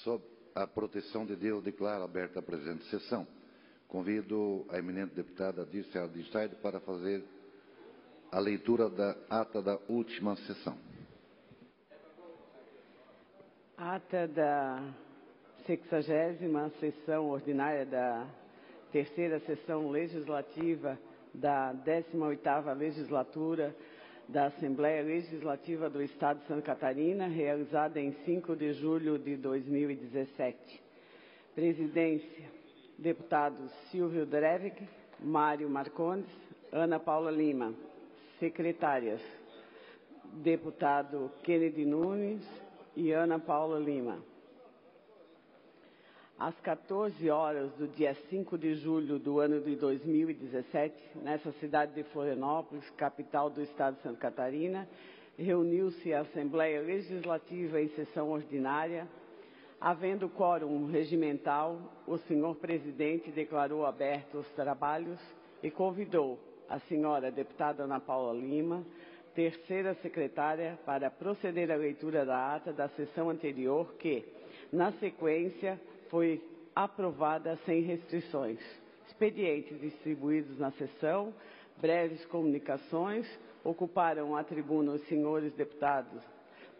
sob a proteção de Deus, declaro aberta a presente sessão. Convido a eminente deputada Dirce Ardinstein para fazer a leitura da ata da última sessão. Ata da 60ª sessão ordinária da terceira sessão legislativa da 18ª legislatura da Assembleia Legislativa do Estado de Santa Catarina, realizada em 5 de julho de 2017. Presidência: deputados Silvio Drevig, Mário Marcondes, Ana Paula Lima. Secretárias: deputado Kennedy Nunes e Ana Paula Lima. Às 14 horas do dia 5 de julho do ano de 2017, nessa cidade de Florianópolis, capital do Estado de Santa Catarina, reuniu-se a Assembleia Legislativa em sessão ordinária. Havendo quórum regimental, o senhor presidente declarou abertos os trabalhos e convidou a senhora deputada Ana Paula Lima, terceira secretária, para proceder à leitura da ata da sessão anterior que, na sequência, foi aprovada sem restrições. Expedientes distribuídos na sessão, breves comunicações, ocuparam a tribuna os senhores deputados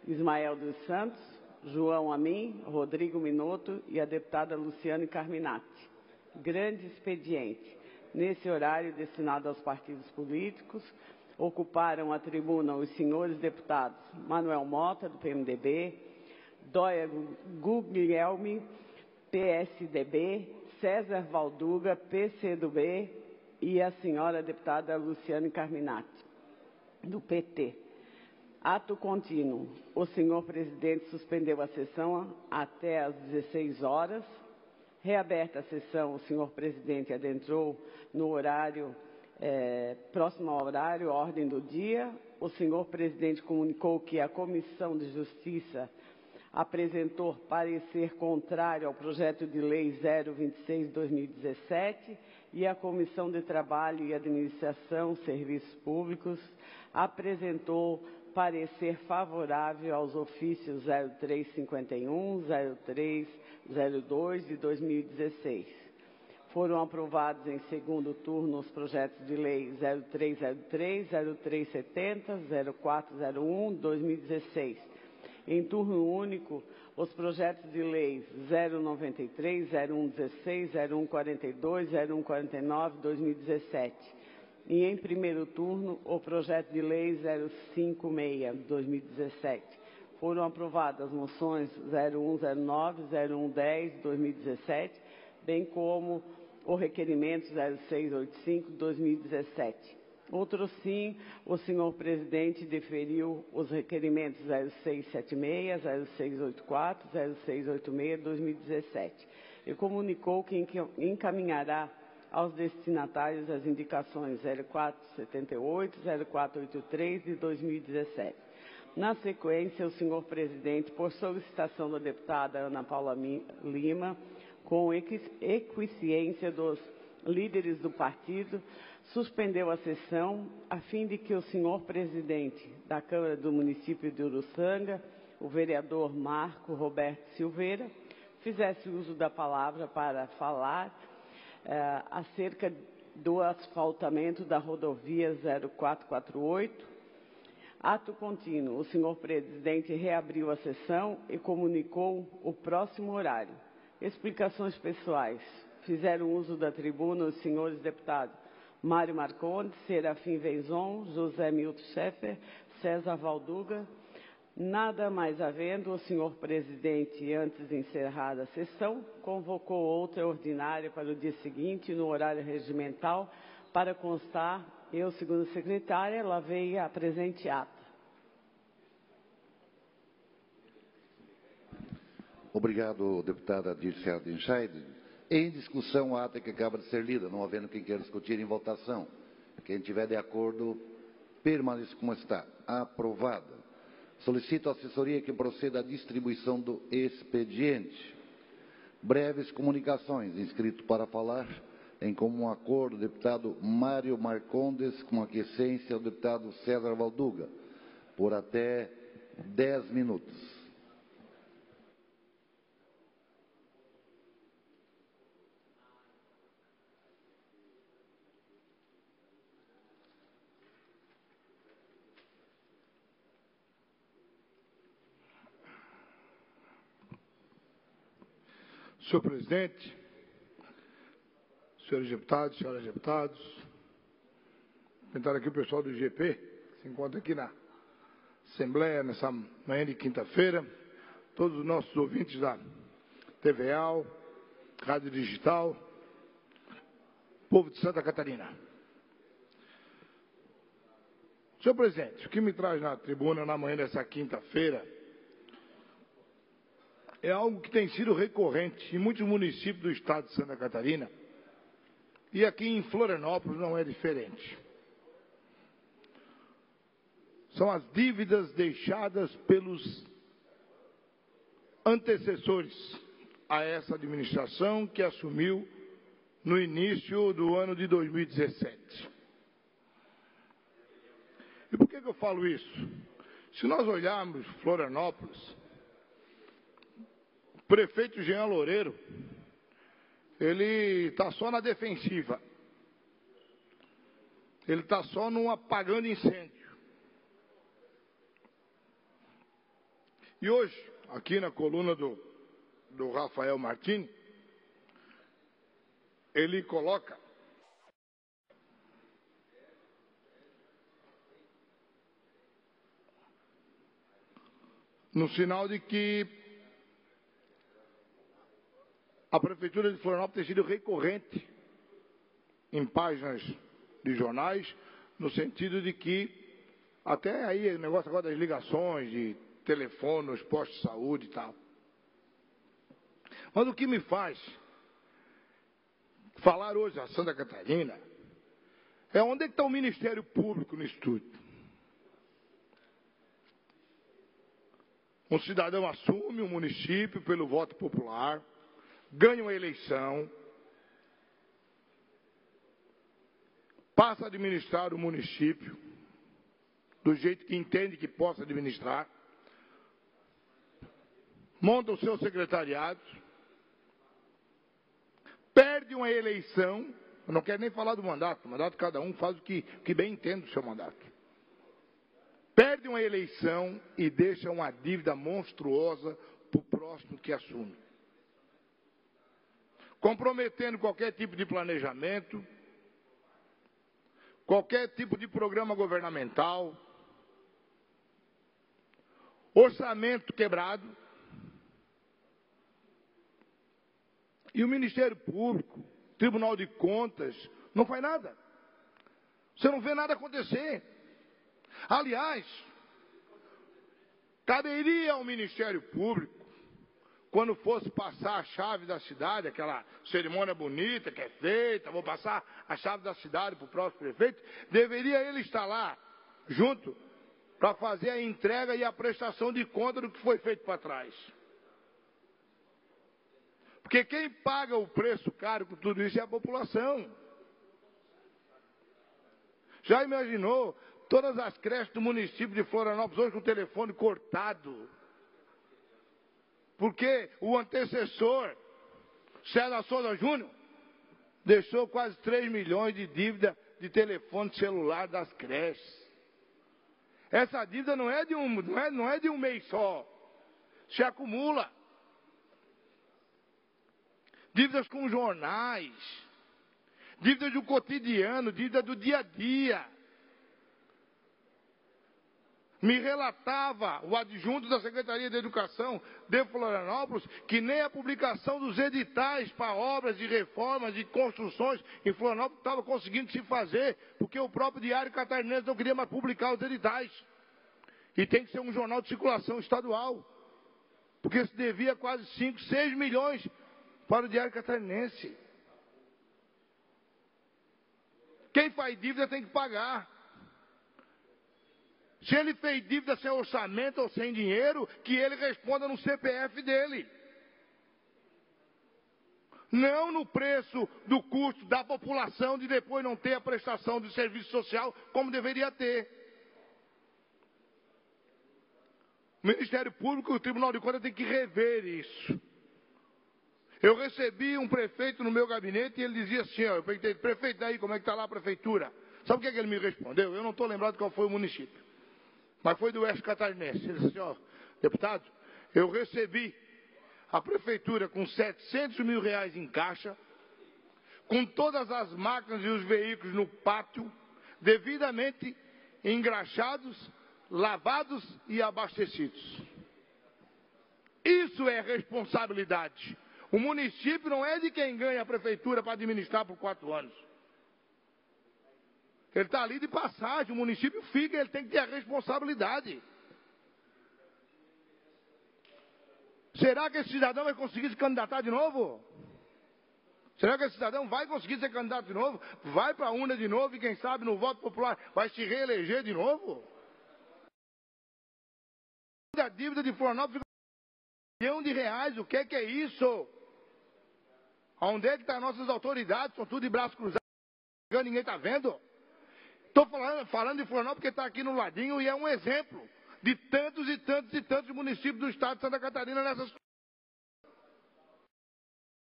Ismael dos Santos, João Amin, Rodrigo Minotto e a deputada Luciane Carminati. Grande expediente. Nesse horário destinado aos partidos políticos, ocuparam a tribuna os senhores deputados Manuel Mota, do PMDB, Dóia Guglielmi, PSDB, César Valduga, PCdoB, e a senhora deputada Luciane Carminati, do PT. Ato contínuo. O senhor presidente suspendeu a sessão até às 16 horas. Reaberta a sessão, o senhor presidente adentrou no horário próximo ao horário, ordem do dia. O senhor presidente comunicou que a Comissão de Justiça apresentou parecer contrário ao projeto de lei 026/2017 e a Comissão de Trabalho e Administração, Serviços Públicos apresentou parecer favorável aos ofícios 0351, 0302 de 2016. Foram aprovados em segundo turno os projetos de lei 0303, 0370, 0401, 2016. Em turno único, os projetos de lei 093, 0116, 0142, 0149, 2017. E em primeiro turno, o projeto de lei 056, 2017. Foram aprovadas as moções 0109, 0110, 2017, bem como o requerimento 0685, 2017. Outro sim, o senhor presidente deferiu os requerimentos 0676, 0684, 0686, 2017 e comunicou que encaminhará aos destinatários as indicações 0478, 0483 de 2017. Na sequência, o senhor presidente, por solicitação da deputada Ana Paula Lima, com equiescência dos líderes do partido, suspendeu a sessão a fim de que o senhor presidente da Câmara do Município de Uruçanga, o vereador Marco Roberto Silveira, fizesse uso da palavra para falar acerca do asfaltamento da rodovia 0448. Ato contínuo. O senhor presidente reabriu a sessão e comunicou o próximo horário. Explicações pessoais. Fizeram uso da tribuna os senhores deputados Mário Marcondes, Serafim Venzon, José Milton Schaeffer, César Valduga. Nada mais havendo, o senhor presidente, antes de encerrar a sessão, convocou outra ordinária para o dia seguinte, no horário regimental, para constar, eu, segunda secretária, lavei a presente ata. Obrigado, deputada Dirce Ardinstein. Em discussão, a ata que acaba de ser lida, não havendo quem queira discutir em votação. Quem tiver de acordo, permaneça como está. Aprovada. Solicito à assessoria que proceda à distribuição do expediente. Breves comunicações. Inscrito para falar, em comum acordo, o deputado Mário Marcondes, com aquiescência, o deputado César Valduga, por até 10 minutos. Senhor presidente, senhores deputados, senhoras deputados, cumprimentar aqui o pessoal do IGP, que se encontra aqui na Assembleia nessa manhã de quinta-feira, todos os nossos ouvintes da TVAL, Rádio Digital, povo de Santa Catarina. Senhor presidente, o que me traz na tribuna na manhã dessa quinta-feira é algo que tem sido recorrente em muitos municípios do estado de Santa Catarina, e aqui em Florianópolis não é diferente. São as dívidas deixadas pelos antecessores a essa administração que assumiu no início do ano de 2017. E por que eu falo isso? Se nós olharmos Florianópolis, o prefeito Jean Loureiro, ele está só na defensiva. Ele está só num apagando incêndio. E hoje, aqui na coluna do Rafael Martins, ele coloca no sinal de que a Prefeitura de Florianópolis tem sido recorrente em páginas de jornais, no sentido de que, até aí o negócio agora das ligações, de telefone, nos postos de saúde e tal. Mas o que me faz falar hoje a Santa Catarina é onde é que está o Ministério Público nisso tudo. Um cidadão assume um município pelo voto popular, ganha uma eleição, passa a administrar o município do jeito que entende que possa administrar, monta o seu secretariado, perde uma eleição, eu não quero nem falar do mandato, o mandato cada um faz o que bem entende do seu mandato. Perde uma eleição e deixa uma dívida monstruosa para o próximo que assume. Comprometendo qualquer tipo de planejamento, qualquer tipo de programa governamental, orçamento quebrado. E o Ministério Público, Tribunal de Contas, não faz nada. Você não vê nada acontecer. Aliás, caberia ao Ministério Público, quando fosse passar a chave da cidade, aquela cerimônia bonita que é feita, vou passar a chave da cidade para o próximo prefeito, deveria ele estar lá, junto, para fazer a entrega e a prestação de conta do que foi feito para trás. Porque quem paga o preço caro com tudo isso é a população. Já imaginou todas as creches do município de Florianópolis hoje com o telefone cortado? Porque o antecessor, César Souza Júnior, deixou quase 3 milhões de dívida de telefone celular das creches. Essa dívida não é de um mês só. Se acumula. Dívidas com jornais, dívidas do cotidiano, dívida do dia a dia. Me relatava o adjunto da Secretaria de Educação de Florianópolis que nem a publicação dos editais para obras de reformas e construções em Florianópolis estava conseguindo se fazer, porque o próprio Diário Catarinense não queria mais publicar os editais. E tem que ser um jornal de circulação estadual, porque se devia quase 5, 6 milhões para o Diário Catarinense. Quem faz dívida tem que pagar. Se ele fez dívida sem orçamento ou sem dinheiro, que ele responda no CPF dele. Não no preço do custo da população de depois não ter a prestação de serviço social como deveria ter. O Ministério Público e o Tribunal de Contas tem que rever isso. Eu recebi um prefeito no meu gabinete e ele dizia assim, ó, eu perguntei, prefeito, daí como é que está lá a prefeitura? Sabe o que ele me respondeu? Eu não estou lembrado qual foi o município, mas foi do Oeste Catarinense. Ele disse assim, ó, deputado, eu recebi a prefeitura com 700 mil reais em caixa, com todas as máquinas e os veículos no pátio, devidamente engraxados, lavados e abastecidos. Isso é responsabilidade. O município não é de quem ganha a prefeitura para administrar por 4 anos. Ele está ali de passagem, o município fica, ele tem que ter a responsabilidade. Será que esse cidadão vai conseguir se candidatar de novo? Será que esse cidadão vai conseguir ser candidato de novo? Vai para a urna de novo e quem sabe no voto popular vai se reeleger de novo? A dívida de Florianópolis fica R$1 bilhão, o que é isso? Onde é que estão nossas autoridades? São tudo de braços cruzados, ninguém está vendo? Estou falando de Florianópolis porque está aqui no ladinho e é um exemplo de tantos e tantos e tantos municípios do estado de Santa Catarina nessa situação.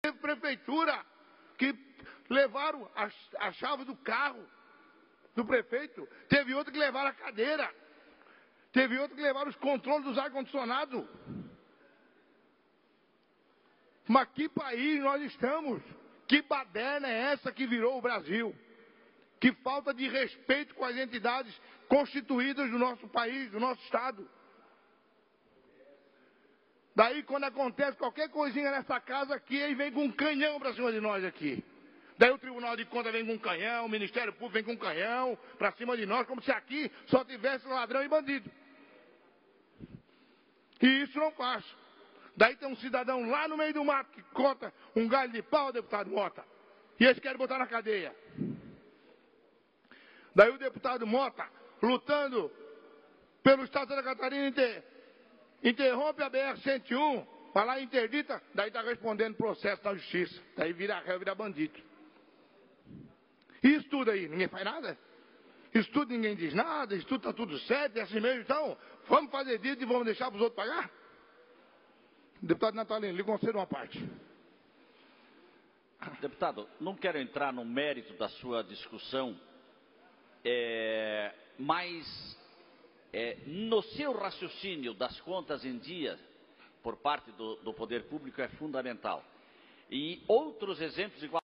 Teve prefeitura que levaram a chave do carro do prefeito, teve outra que levaram a cadeira, teve outra que levaram os controles dos ar-condicionados. Mas que país nós estamos? Que baderna é essa que virou o Brasil? Que falta de respeito com as entidades constituídas do nosso país, do nosso estado. Daí quando acontece qualquer coisinha nessa casa aqui, ele vem com um canhão para cima de nós aqui. Daí o Tribunal de Contas vem com um canhão, o Ministério Público vem com um canhão para cima de nós, como se aqui só tivesse ladrão e bandido. E isso não faz. Daí tem um cidadão lá no meio do mato que corta um galho de pau, deputado Mota. E eles querem botar na cadeia. Daí o deputado Mota, lutando pelo estado de Santa Catarina, interrompe a BR-101, vai lá e interdita, daí está respondendo processo na justiça. Daí vira réu, vira bandido. E isso tudo aí, ninguém faz nada? Isso tudo ninguém diz nada, isso tudo está tudo certo, é assim mesmo, então vamos fazer dívida e vamos deixar para os outros pagar? Deputado Natalino, lhe concedo uma parte. Deputado, não quero entrar no mérito da sua discussão, mas no seu raciocínio das contas em dia, por parte do poder público, é fundamental. E outros exemplos, igual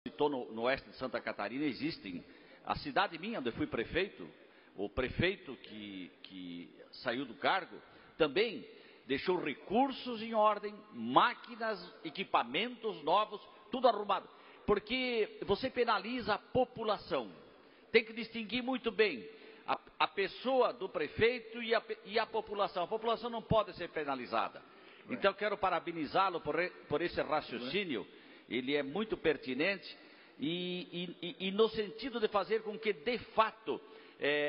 citou no oeste de Santa Catarina, existem. A cidade minha, onde eu fui prefeito, o prefeito que saiu do cargo, também deixou recursos em ordem, máquinas, equipamentos novos, tudo arrumado. Porque você penaliza a população. Tem que distinguir muito bem a pessoa do prefeito e a população. A população não pode ser penalizada. Então, eu quero parabenizá-lo por esse raciocínio. Ele é muito pertinente e no sentido de fazer com que, de fato,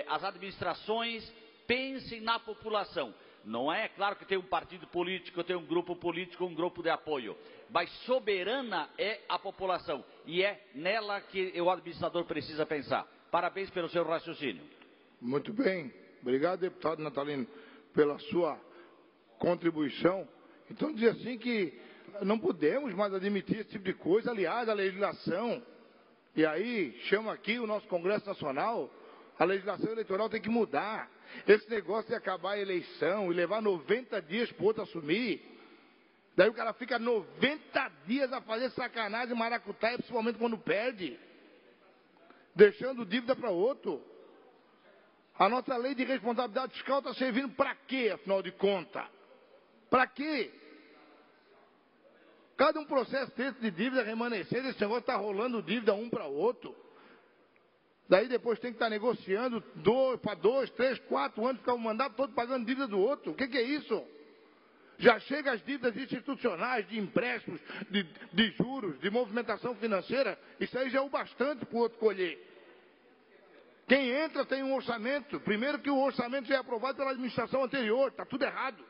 as administrações pensem na população. Não é claro que tem um partido político, tem um grupo político, um grupo de apoio. Mas soberana é a população. E é nela que o administrador precisa pensar. Parabéns pelo seu raciocínio. Muito bem. Obrigado, deputado Natalino, pela sua contribuição. Então, dizer assim que não podemos mais admitir esse tipo de coisa. Aliás, a legislação, e aí chama aqui o nosso Congresso Nacional, a legislação eleitoral tem que mudar. Esse negócio de acabar a eleição e levar 90 dias para o outro assumir. Daí o cara fica 90 dias a fazer sacanagem, maracutaia, principalmente quando perde. Deixando dívida para outro. A nossa lei de responsabilidade fiscal está servindo para quê, afinal de contas? Para quê? Cada um processo desse de dívida remanescente, esse negócio está rolando dívida um para o outro. Daí depois tem que estar negociando para 2, 3, 4 anos, ficar o mandato todo pagando dívida do outro. O que é isso? Já chega as dívidas institucionais, de empréstimos, de juros, de movimentação financeira. Isso aí já é o bastante para o outro colher. Quem entra tem um orçamento. Primeiro que o orçamento já é aprovado pela administração anterior. Está tudo errado.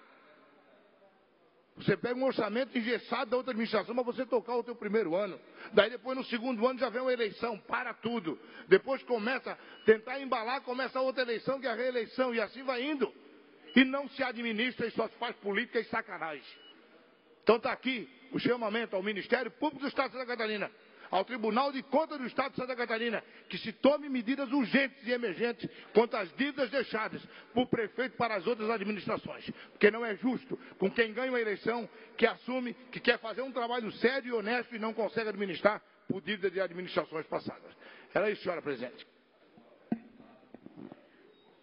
Você pega um orçamento engessado da outra administração para você tocar o teu primeiro ano. Daí depois no segundo ano já vem uma eleição, para tudo. Depois começa a tentar embalar, começa a outra eleição, que é a reeleição, e assim vai indo. E não se administra e só se faz política e sacanagem. Então está aqui o chamamento ao Ministério Público do Estado de Santa Catarina, ao Tribunal de Contas do Estado de Santa Catarina que se tome medidas urgentes e emergentes contra as dívidas deixadas por prefeito para as outras administrações. Porque não é justo com quem ganha uma eleição, que assume que quer fazer um trabalho sério e honesto e não consegue administrar por dívida de administrações passadas. Era isso, senhora presidente.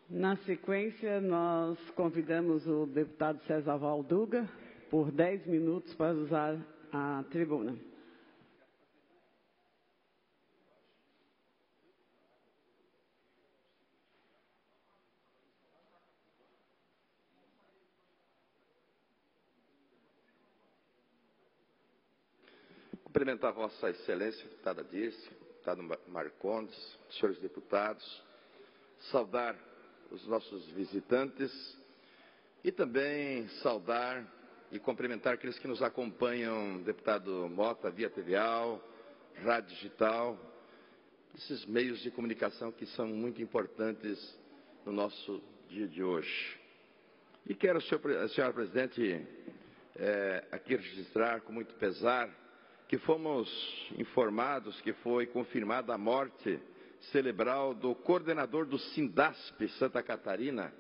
Na sequência, nós convidamos o deputado César Valduga por 10 minutos para usar a tribuna. Cumprimentar Vossa Excelência, deputada Dirce, deputado Marcondes, senhores deputados, saudar os nossos visitantes e também saudar e cumprimentar aqueles que nos acompanham, deputado Mota, via TVAL, rádio digital, esses meios de comunicação que são muito importantes no nosso dia de hoje. E quero, senhora presidente, aqui registrar com muito pesar que fomos informados que foi confirmada a morte cerebral do coordenador do Sindasp Santa Catarina,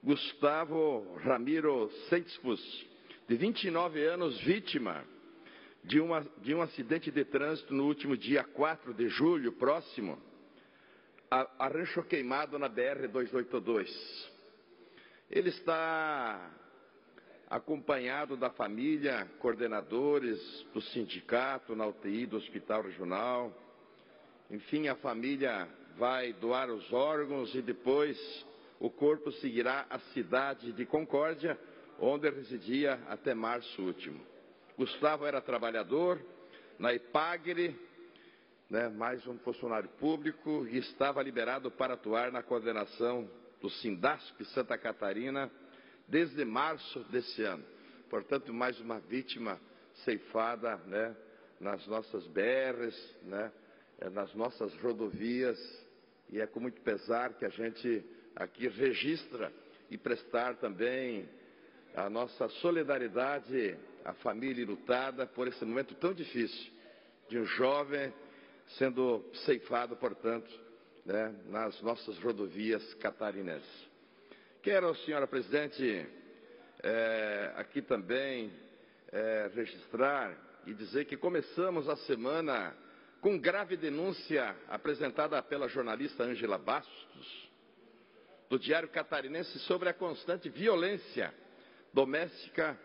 Gustavo Ramiro Seixpus, de 29 anos, vítima de um acidente de trânsito no último dia 4 de julho, próximo a Rancho Queimado, na BR-282. Ele está acompanhado da família, coordenadores do sindicato, na UTI do Hospital Regional. Enfim, a família vai doar os órgãos e depois o corpo seguirá à cidade de Concórdia, onde residia até março último. Gustavo era trabalhador na Ipagre, mais um funcionário público, e estava liberado para atuar na coordenação do Sindasp Santa Catarina desde março desse ano. Portanto, mais uma vítima ceifada, nas nossas BRs, nas nossas rodovias, e é com muito pesar que a gente aqui registra e prestar também a nossa solidariedade à família enlutada por esse momento tão difícil de um jovem sendo ceifado, portanto, nas nossas rodovias catarinenses. Quero, senhora presidente, aqui também registrar e dizer que começamos a semana com grave denúncia apresentada pela jornalista Ângela Bastos, do Diário Catarinense, sobre a constante violência doméstica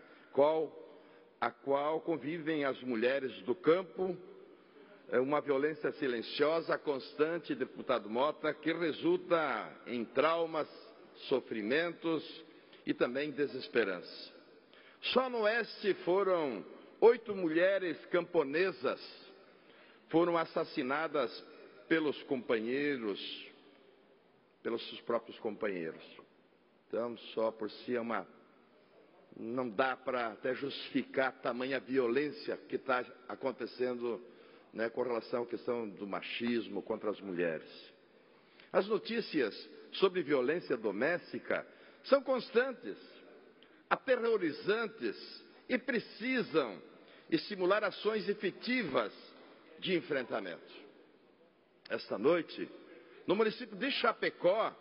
a qual convivem as mulheres do campo, uma violência silenciosa, constante, deputado Mota, que resulta em traumas, sofrimentos e também desesperança. Só no Oeste foram 8 mulheres camponesas foram assassinadas pelos companheiros, pelos seus próprios companheiros. Então, só por si não dá para até justificar tamanha violência que está acontecendo, com relação à questão do machismo contra as mulheres. As notícias sobre violência doméstica são constantes, aterrorizantes e precisam estimular ações efetivas de enfrentamento. Esta noite, no município de Chapecó,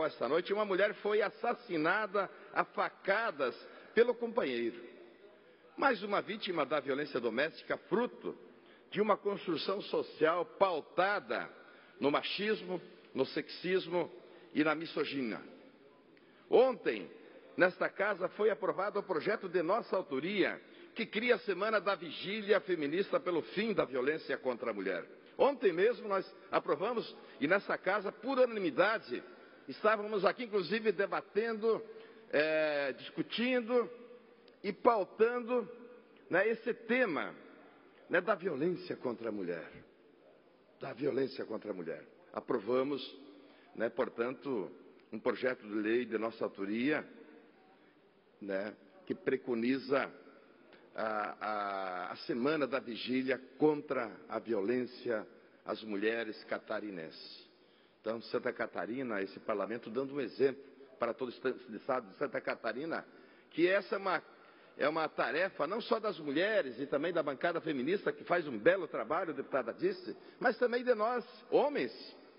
esta noite, uma mulher foi assassinada a facadas pelo companheiro. Mais uma vítima da violência doméstica, fruto de uma construção social pautada no machismo, no sexismo e na misoginia. Ontem, nesta casa, foi aprovado o projeto de nossa autoria, que cria a Semana da Vigília Feminista pelo fim da violência contra a mulher. Ontem mesmo nós aprovamos, e nessa casa, por unanimidade, estávamos aqui, inclusive, debatendo, discutindo e pautando esse tema da violência contra a mulher. Da violência contra a mulher. Aprovamos, portanto, um projeto de lei de nossa autoria, que preconiza a Semana da Vigília contra a violência às mulheres catarinenses. Então, Santa Catarina, esse parlamento, dando um exemplo para todo o estado de Santa Catarina, que essa é uma tarefa não só das mulheres e também da bancada feminista, que faz um belo trabalho, a deputada disse, mas também de nós, homens,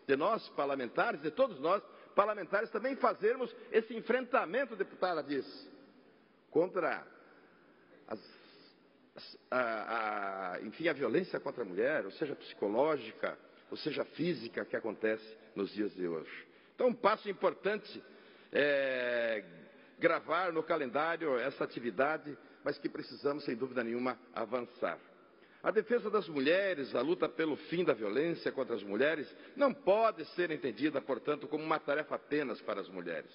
de nós parlamentares, de todos nós parlamentares, também fazermos esse enfrentamento, deputada disse, contra enfim, a violência contra a mulher, ou seja, psicológica, ou seja, física, que acontece nos dias de hoje. Então, um passo importante é gravar no calendário essa atividade, mas que precisamos, sem dúvida nenhuma, avançar. A defesa das mulheres, a luta pelo fim da violência contra as mulheres, não pode ser entendida, portanto, como uma tarefa apenas para as mulheres.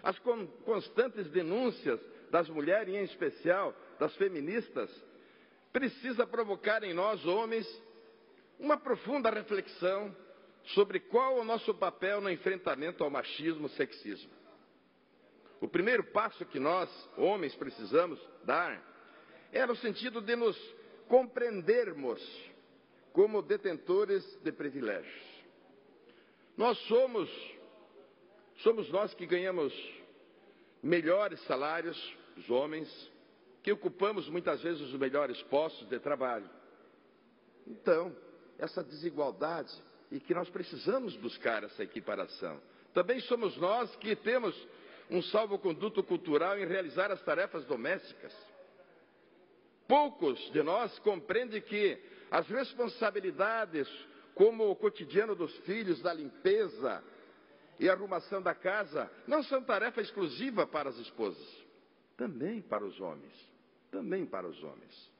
As constantes denúncias das mulheres, em especial das feministas, precisa provocar em nós, homens, uma profunda reflexão sobre qual é o nosso papel no enfrentamento ao machismo e sexismo. O primeiro passo que nós, homens, precisamos dar é no sentido de nos compreendermos como detentores de privilégios. Nós somos nós que ganhamos melhores salários, os homens, que ocupamos muitas vezes os melhores postos de trabalho. Então, essa desigualdade, e que nós precisamos buscar essa equiparação. Também somos nós que temos um salvo-conduto cultural em realizar as tarefas domésticas. Poucos de nós compreendem que as responsabilidades, como o cotidiano dos filhos, da limpeza e arrumação da casa, não são tarefa exclusiva para as esposas, também para os homens, também para os homens.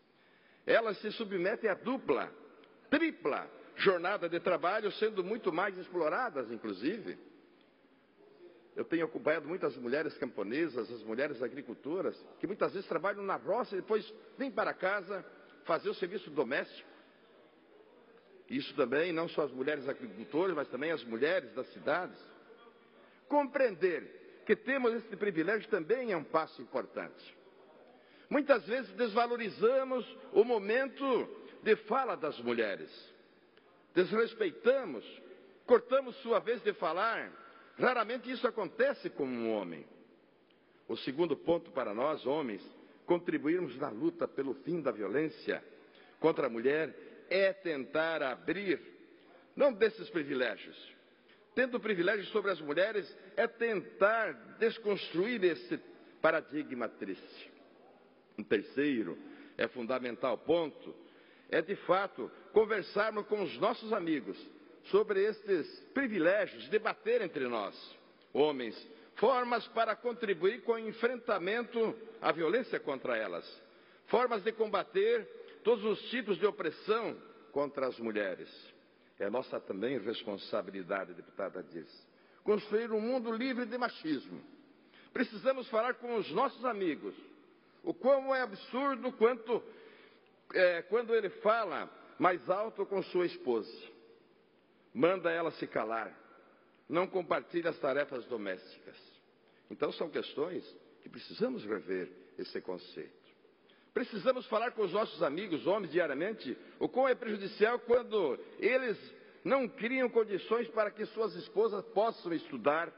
Elas se submetem a dupla, tripla jornada de trabalho, sendo muito mais exploradas, inclusive. Eu tenho acompanhado muitas mulheres camponesas, as mulheres agricultoras, que muitas vezes trabalham na roça e depois vêm para casa fazer o serviço doméstico. Isso também, não só as mulheres agricultoras, mas também as mulheres das cidades. Compreender que temos esse privilégio também é um passo importante. Muitas vezes desvalorizamos o momento de fala das mulheres. Desrespeitamos, cortamos sua vez de falar. Raramente isso acontece com um homem. O segundo ponto para nós, homens, contribuirmos na luta pelo fim da violência contra a mulher é tentar abrir, não desses privilégios. Tendo privilégios sobre as mulheres, é tentar desconstruir esse paradigma triste. Um terceiro, é fundamental ponto, é de fato conversarmos com os nossos amigos sobre estes privilégios, debater entre nós, homens, formas para contribuir com o enfrentamento à violência contra elas, formas de combater todos os tipos de opressão contra as mulheres. É nossa também responsabilidade, deputada disse, construir um mundo livre de machismo. Precisamos falar com os nossos amigos o quão é absurdo quando ele fala mais alto com sua esposa. Manda ela se calar, não compartilha as tarefas domésticas. Então são questões que precisamos rever esse conceito. Precisamos falar com os nossos amigos, homens, diariamente, o quão é prejudicial quando eles não criam condições para que suas esposas possam estudar,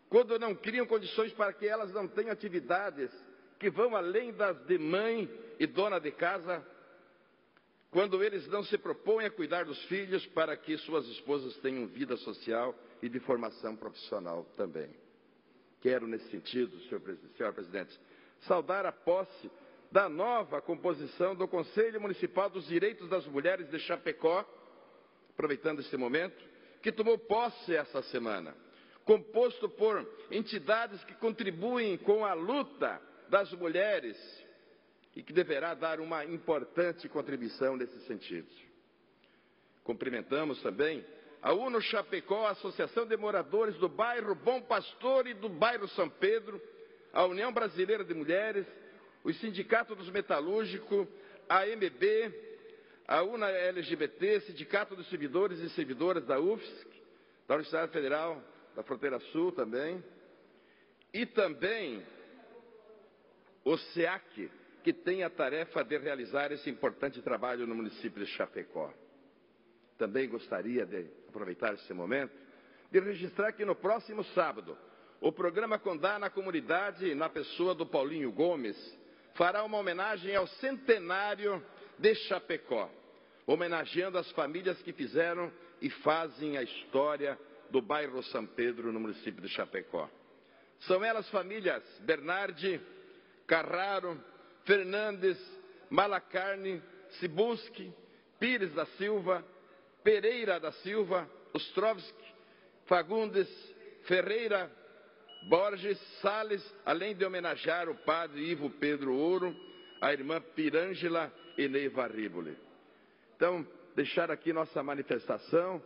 quando não criam condições para que elas não tenham atividades que vão além das de mãe e dona de casa, quando eles não se propõem a cuidar dos filhos para que suas esposas tenham vida social e de formação profissional também. Quero, nesse sentido, senhor presidente, saudar a posse da nova composição do Conselho Municipal dos Direitos das Mulheres de Chapecó, aproveitando este momento, que tomou posse essa semana, composto por entidades que contribuem com a luta das mulheres e que deverá dar uma importante contribuição nesse sentido. Cumprimentamos também a UNO Chapecó, a Associação de Moradores do bairro Bom Pastor e do bairro São Pedro, a União Brasileira de Mulheres, o Sindicato dos Metalúrgicos, a MB, a UNA LGBT, Sindicato dos Servidores e Servidoras da UFSC, da Universidade Federal da Fronteira Sul também, e também o SEAC, que tem a tarefa de realizar esse importante trabalho no município de Chapecó. Também gostaria de aproveitar esse momento de registrar que no próximo sábado, o programa Condá na Comunidade, na pessoa do Paulinho Gomes, fará uma homenagem ao centenário de Chapecó, homenageando as famílias que fizeram e fazem a história do bairro São Pedro, no município de Chapecó. São elas famílias Bernardi, Carraro, Fernandes, Malacarne, Cibusque, Pires da Silva, Pereira da Silva, Ostrovski, Fagundes, Ferreira, Borges, Salles, além de homenagear o padre Ivo Pedro Ouro, a irmã Pirângela e Neiva Riboli. Então, deixar aqui nossa manifestação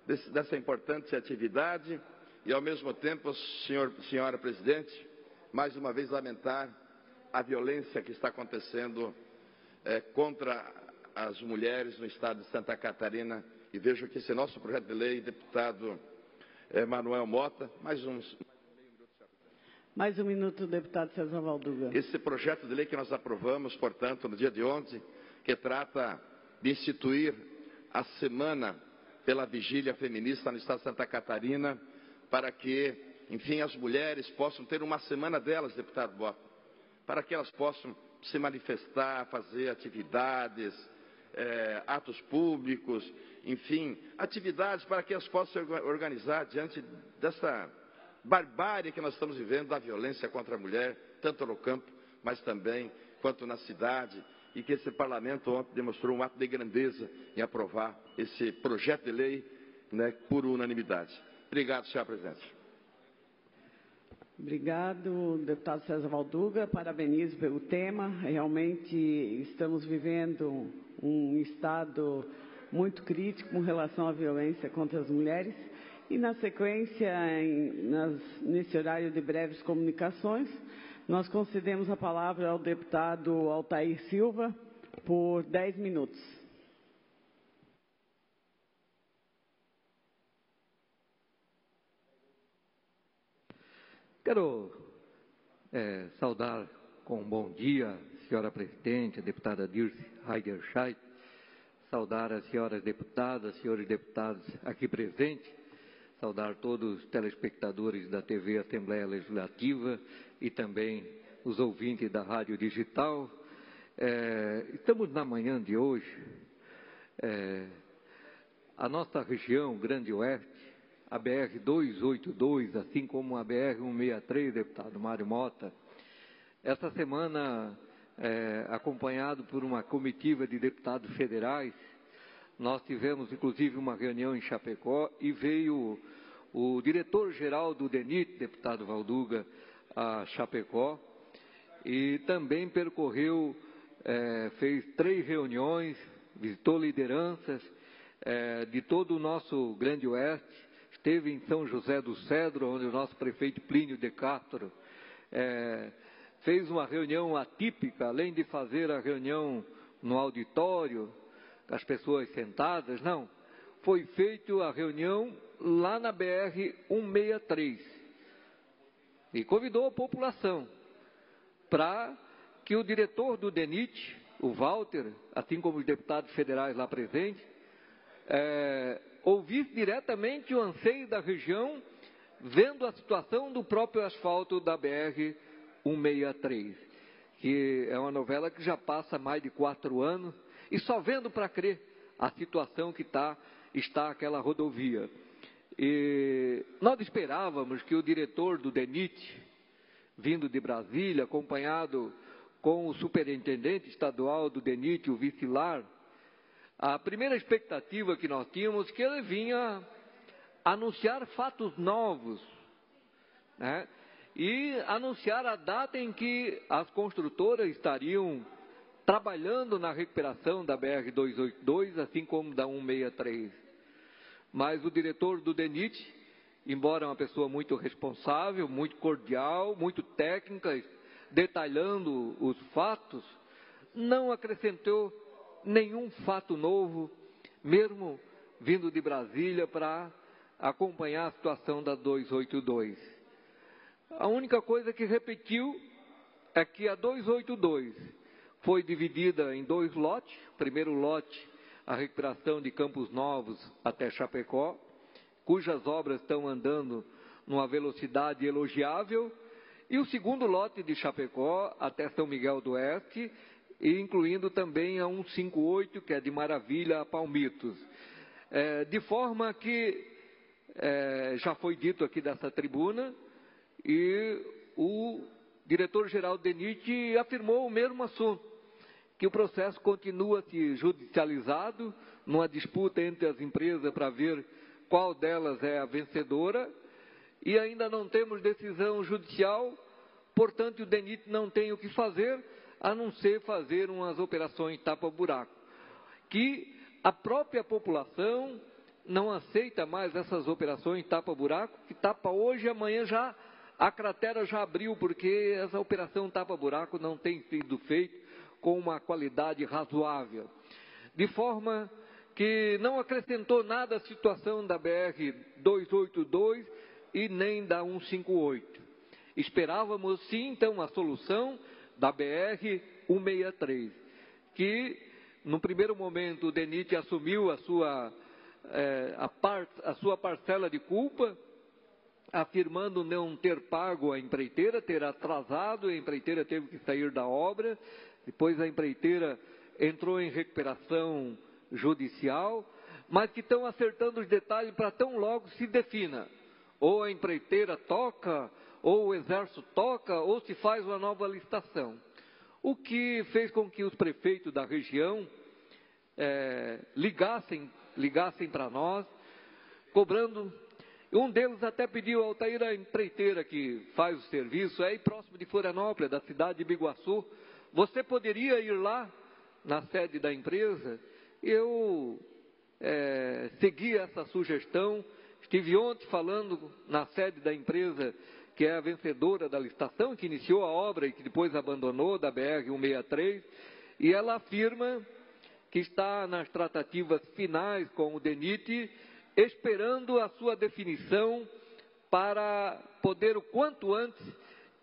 dessa importante atividade e, ao mesmo tempo, senhora presidente, mais uma vez lamentar a violência que está acontecendo contra as mulheres no estado de Santa Catarina, e vejo que esse nosso projeto de lei, deputado Manuel Mota, Mais um minuto, deputado César Valduga. Esse projeto de lei que nós aprovamos, portanto, no dia de ontem, que trata de instituir a semana pela vigília feminista no estado de Santa Catarina, para que, enfim, as mulheres possam ter uma semana delas, deputado Mota, para que elas possam se manifestar, fazer atividades, atos públicos, enfim, atividades para que elas possam se organizar diante dessa barbárie que nós estamos vivendo, da violência contra a mulher, tanto no campo, mas também quanto na cidade, e que esse parlamento ontem demonstrou um ato de grandeza em aprovar esse projeto de lei, por unanimidade. Obrigado, senhora presidente. Obrigado, deputado César Valduga. Parabenizo pelo tema. Realmente estamos vivendo um estado muito crítico com relação à violência contra as mulheres. E, na sequência, nesse horário de breves comunicações, nós concedemos a palavra ao deputado Altair Silva por 10 minutos. Quero saudar com um bom dia a senhora presidente, a deputada Dirce Heiderscheid, saudar as senhoras deputadas, senhores deputados aqui presentes, saudar todos os telespectadores da TV Assembleia Legislativa e também os ouvintes da Rádio Digital. Estamos na manhã de hoje, a nossa região, Grande Oeste, a BR-282, assim como a BR-163, deputado Mário Mota, essa semana, acompanhado por uma comitiva de deputados federais, nós tivemos, inclusive, uma reunião em Chapecó e veio o diretor-geral do DENIT, deputado Valduga, a Chapecó, e também percorreu, fez 3 reuniões, visitou lideranças de todo o nosso Grande Oeste, esteve em São José do Cedro, onde o nosso prefeito Plínio de Castro fez uma reunião atípica, além de fazer a reunião no auditório, as pessoas sentadas, não. Foi feita a reunião lá na BR-163 e convidou a população para que o diretor do DENIT, o Walter, assim como os deputados federais lá presentes, ouvisse diretamente o anseio da região, vendo a situação do próprio asfalto da BR-163, que é uma novela que já passa mais de 4 anos, e só vendo para crer a situação que está aquela rodovia. E nós esperávamos que o diretor do DENIT, vindo de Brasília, acompanhado com o superintendente estadual do DENIT, o vice-lar, a primeira expectativa que nós tínhamos que ele vinha anunciar fatos novos, e anunciar a data em que as construtoras estariam trabalhando na recuperação da BR-282, assim como da 163. Mas o diretor do DENIT, embora uma pessoa muito responsável, muito cordial, muito técnica, detalhando os fatos, não acrescentou nenhum fato novo, mesmo vindo de Brasília para acompanhar a situação da 282. A única coisa que repetiu é que a 282 foi dividida em 2 lotes. O primeiro lote, a recuperação de Campos Novos até Chapecó, cujas obras estão andando numa velocidade elogiável, e o segundo lote de Chapecó até São Miguel do Oeste, e incluindo também a 158, que é de Maravilha a Palmitos. De forma que, já foi dito aqui dessa tribuna, e o diretor-geral DENIT afirmou o mesmo assunto, que o processo continua-se judicializado, numa disputa entre as empresas para ver qual delas é a vencedora, e ainda não temos decisão judicial, portanto o DENIT não tem o que fazer, a não ser fazer umas operações tapa-buraco, que a própria população não aceita mais essas operações tapa-buraco, que tapa hoje e amanhã já a cratera já abriu, porque essa operação tapa-buraco não tem sido feita com uma qualidade razoável. De forma que não acrescentou nada à situação da BR-282 e nem da 158. Esperávamos sim, então, a solução da BR-163, que no primeiro momento o DENIT assumiu a sua parcela de culpa, afirmando não ter pago a empreiteira, ter atrasado, a empreiteira teve que sair da obra, depois a empreiteira entrou em recuperação judicial, mas que estão acertando os detalhes para tão logo se defina. Ou a empreiteira toca, ou o Exército toca, ou se faz uma nova licitação. O que fez com que os prefeitos da região ligassem para nós, cobrando. Um deles até pediu ao Altair, a empreiteira que faz o serviço, aí próximo de Florianópolis, da cidade de Biguaçu, você poderia ir lá, na sede da empresa? Eu segui essa sugestão, estive ontem falando na sede da empresa, que é a vencedora da licitação, que iniciou a obra e que depois abandonou, da BR-163, e ela afirma que está nas tratativas finais com o DENIT, esperando a sua definição para poder, o quanto antes,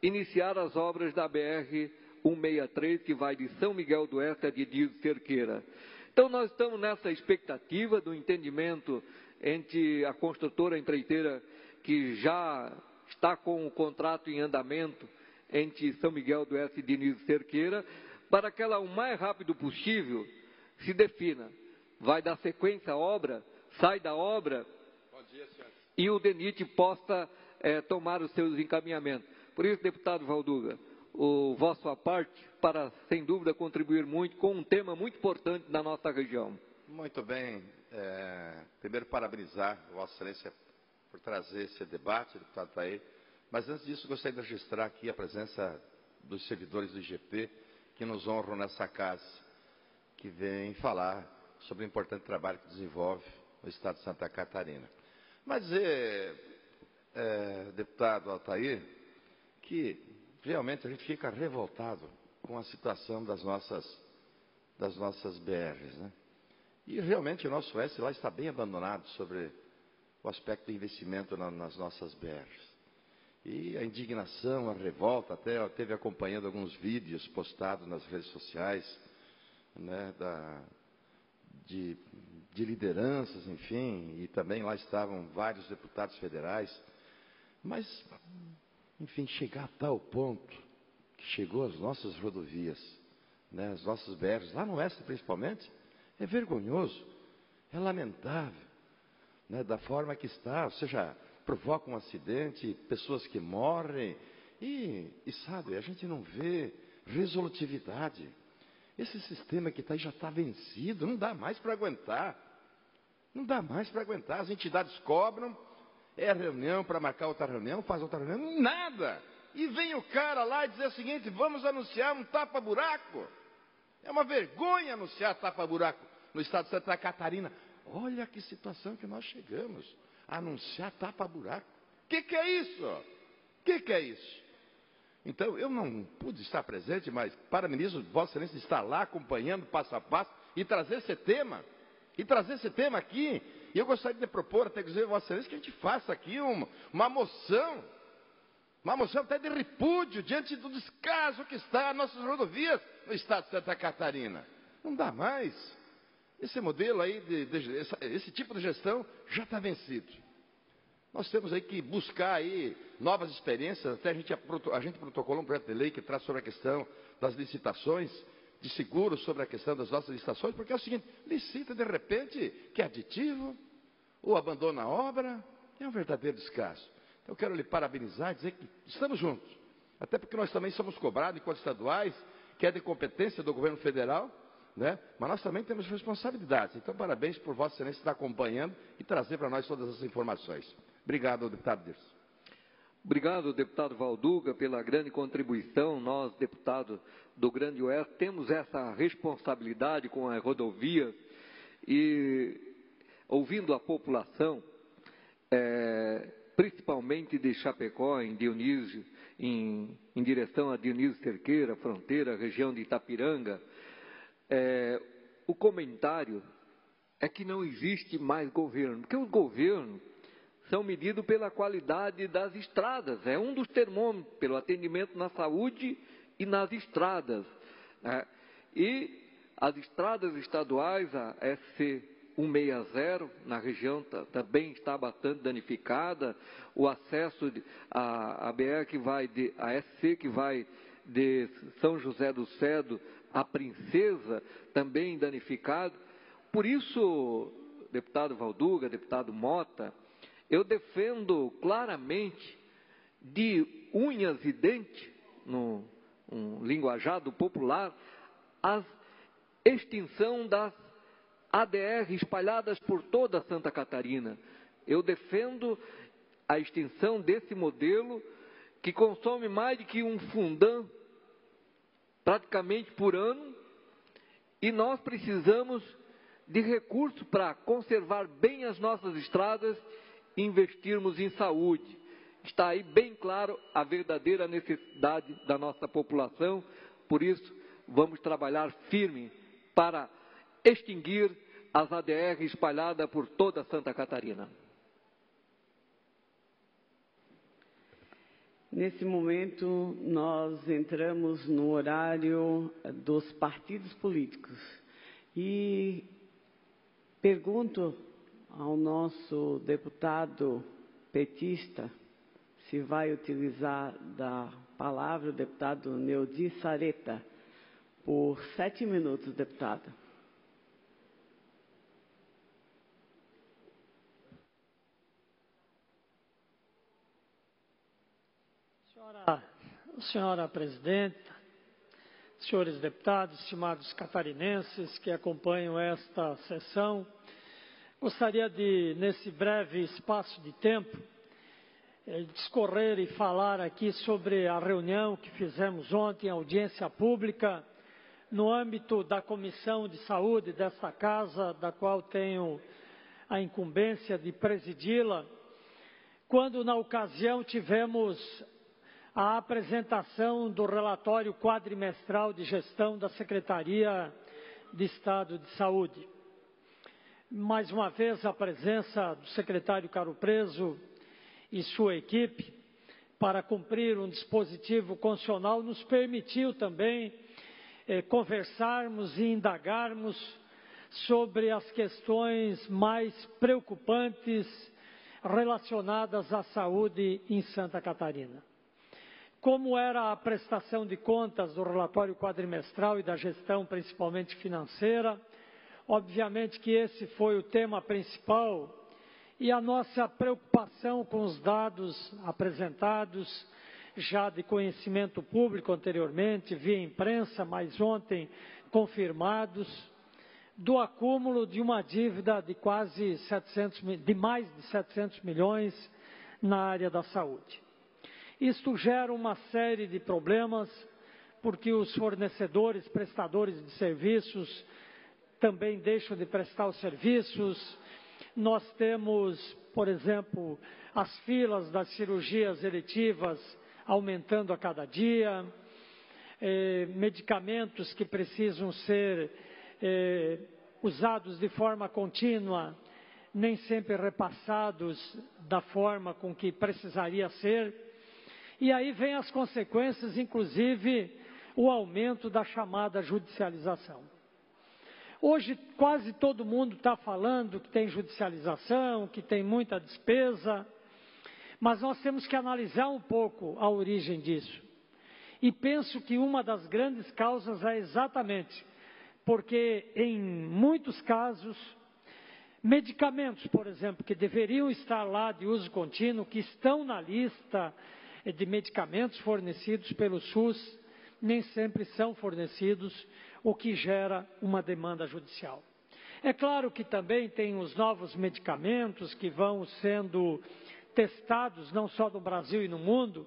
iniciar as obras da BR-163, que vai de São Miguel do Oeste a Didio Cerqueira. Então, nós estamos nessa expectativa do entendimento entre a construtora e a empreiteira, que já está com o contrato em andamento entre São Miguel do Oeste e Didio Cerqueira, para que ela, o mais rápido possível, se defina. Vai dar sequência à obra, sai da obra, e o DENIT possa tomar os seus encaminhamentos. Por isso, deputado Valduga, o vosso aparte para, sem dúvida, contribuir muito com um tema muito importante na nossa região. Muito bem. Primeiro, parabenizar Vossa Excelência por trazer esse debate, deputado Altair. Mas, antes disso, gostaria de registrar aqui a presença dos servidores do IGP que nos honram nessa casa, que vêm falar sobre o importante trabalho que desenvolve no estado de Santa Catarina. Mas deputado Altair, que realmente a gente fica revoltado com a situação das nossas BRs, né? E realmente o nosso oeste lá está bem abandonado sobre o aspecto do investimento nas nossas BRs. E a indignação, a revolta, até eu esteve acompanhando alguns vídeos postados nas redes sociais, né, de lideranças, enfim, e também lá estavam vários deputados federais. Mas, enfim, chegar a tal ponto que chegou às nossas rodovias, né, as nossas BRs, lá no oeste principalmente, é vergonhoso, é lamentável, né, da forma que está, ou seja, provoca um acidente, pessoas que morrem, e sabe, a gente não vê resolutividade. Esse sistema que está aí já está vencido, não dá mais para aguentar. Não dá mais para aguentar. As entidades cobram, reunião para marcar outra reunião, faz outra reunião, nada. E vem o cara lá e dizer o seguinte: vamos anunciar um tapa-buraco. É uma vergonha anunciar tapa-buraco no estado de Santa Catarina. Olha que situação que nós chegamos. Anunciar tapa-buraco. O que é isso? O que é isso? Então, eu não pude estar presente, mas parabenizo Vossa Excelência de estar lá acompanhando passo a passo e trazer esse tema. E trazer esse tema aqui. E eu gostaria de propor, até dizer Vossa Excelência, que a gente faça aqui uma moção. Uma moção até de repúdio diante do descaso que está as nossas rodovias no estado de Santa Catarina. Não dá mais. Esse modelo aí, esse tipo de gestão já está vencido. Nós temos aí que buscar aí novas experiências, até a gente protocolou um projeto de lei que traz sobre a questão das licitações, de seguros sobre a questão das nossas licitações, porque é o seguinte, licita de repente, que é aditivo, ou abandona a obra, é um verdadeiro descaso. Então eu quero lhe parabenizar e dizer que estamos juntos, até porque nós também somos cobrados enquanto estaduais, que é de competência do governo federal, né? Mas nós também temos responsabilidades. Então parabéns por Vossa Excelência estar acompanhando e trazer para nós todas as informações. Obrigado, deputado Dirce. Obrigado, deputado Valduga, pela grande contribuição. Nós, deputados do Grande Oeste, temos essa responsabilidade com as rodovias e, ouvindo a população, principalmente de Chapecó, em Dionísio, em direção a Dionísio Cerqueira, fronteira, região de Itapiranga, o comentário é que não existe mais governo, porque os governos são medidos pela qualidade das estradas, é um dos termômetros, pelo atendimento na saúde e nas estradas. E as estradas estaduais, a SC 160, na região, também está bastante danificada, o acesso à BR que vai a SC que vai de São José do Cedo à Princesa, também danificado. Por isso, deputado Valduga, deputado Mota, eu defendo claramente, de unhas e dentes, no linguajado popular, a extinção das ADR espalhadas por toda Santa Catarina. Eu defendo a extinção desse modelo que consome mais de que um fundão praticamente por ano, e nós precisamos de recursos para conservar bem as nossas estradas e investirmos em saúde. Está aí bem claro a verdadeira necessidade da nossa população, por isso vamos trabalhar firme para extinguir as ADR espalhadas por toda Santa Catarina. Nesse momento, nós entramos no horário dos partidos políticos e pergunto ao nosso deputado petista se vai utilizar da palavra o deputado Neudi Sareta por 7 minutos, deputado. Senhora presidenta, senhores deputados, estimados catarinenses que acompanham esta sessão, gostaria de, nesse breve espaço de tempo, discorrer e falar aqui sobre a reunião que fizemos ontem, audiência pública, no âmbito da Comissão de Saúde desta Casa, da qual tenho a incumbência de presidi-la, quando na ocasião tivemos a apresentação do relatório quadrimestral de gestão da Secretaria de Estado de Saúde. Mais uma vez, a presença do secretário Caro Preso e sua equipe, para cumprir um dispositivo constitucional, nos permitiu também conversarmos e indagarmos sobre as questões mais preocupantes relacionadas à saúde em Santa Catarina. Como era a prestação de contas do relatório quadrimestral e da gestão principalmente financeira, obviamente que esse foi o tema principal e a nossa preocupação com os dados apresentados, já de conhecimento público anteriormente, via imprensa, mas ontem confirmados, do acúmulo de uma dívida de mais de 700 milhões na área da saúde. Isto gera uma série de problemas, porque os fornecedores, prestadores de serviços, também deixam de prestar os serviços. Nós temos, por exemplo, as filas das cirurgias eletivas aumentando a cada dia, medicamentos que precisam ser usados de forma contínua, nem sempre repassados da forma com que precisaria ser. E aí vem as consequências, inclusive o aumento da chamada judicialização. Hoje quase todo mundo está falando que tem judicialização, que tem muita despesa, Mas nós temos que analisar um pouco a origem disso. E penso que uma das grandes causas é exatamente porque, em muitos casos, medicamentos, por exemplo, que deveriam estar lá de uso contínuo, que estão na lista de medicamentos fornecidos pelo SUS, nem sempre são fornecidos, o que gera uma demanda judicial. É claro que também tem os novos medicamentos que vão sendo testados, não só no Brasil e no mundo,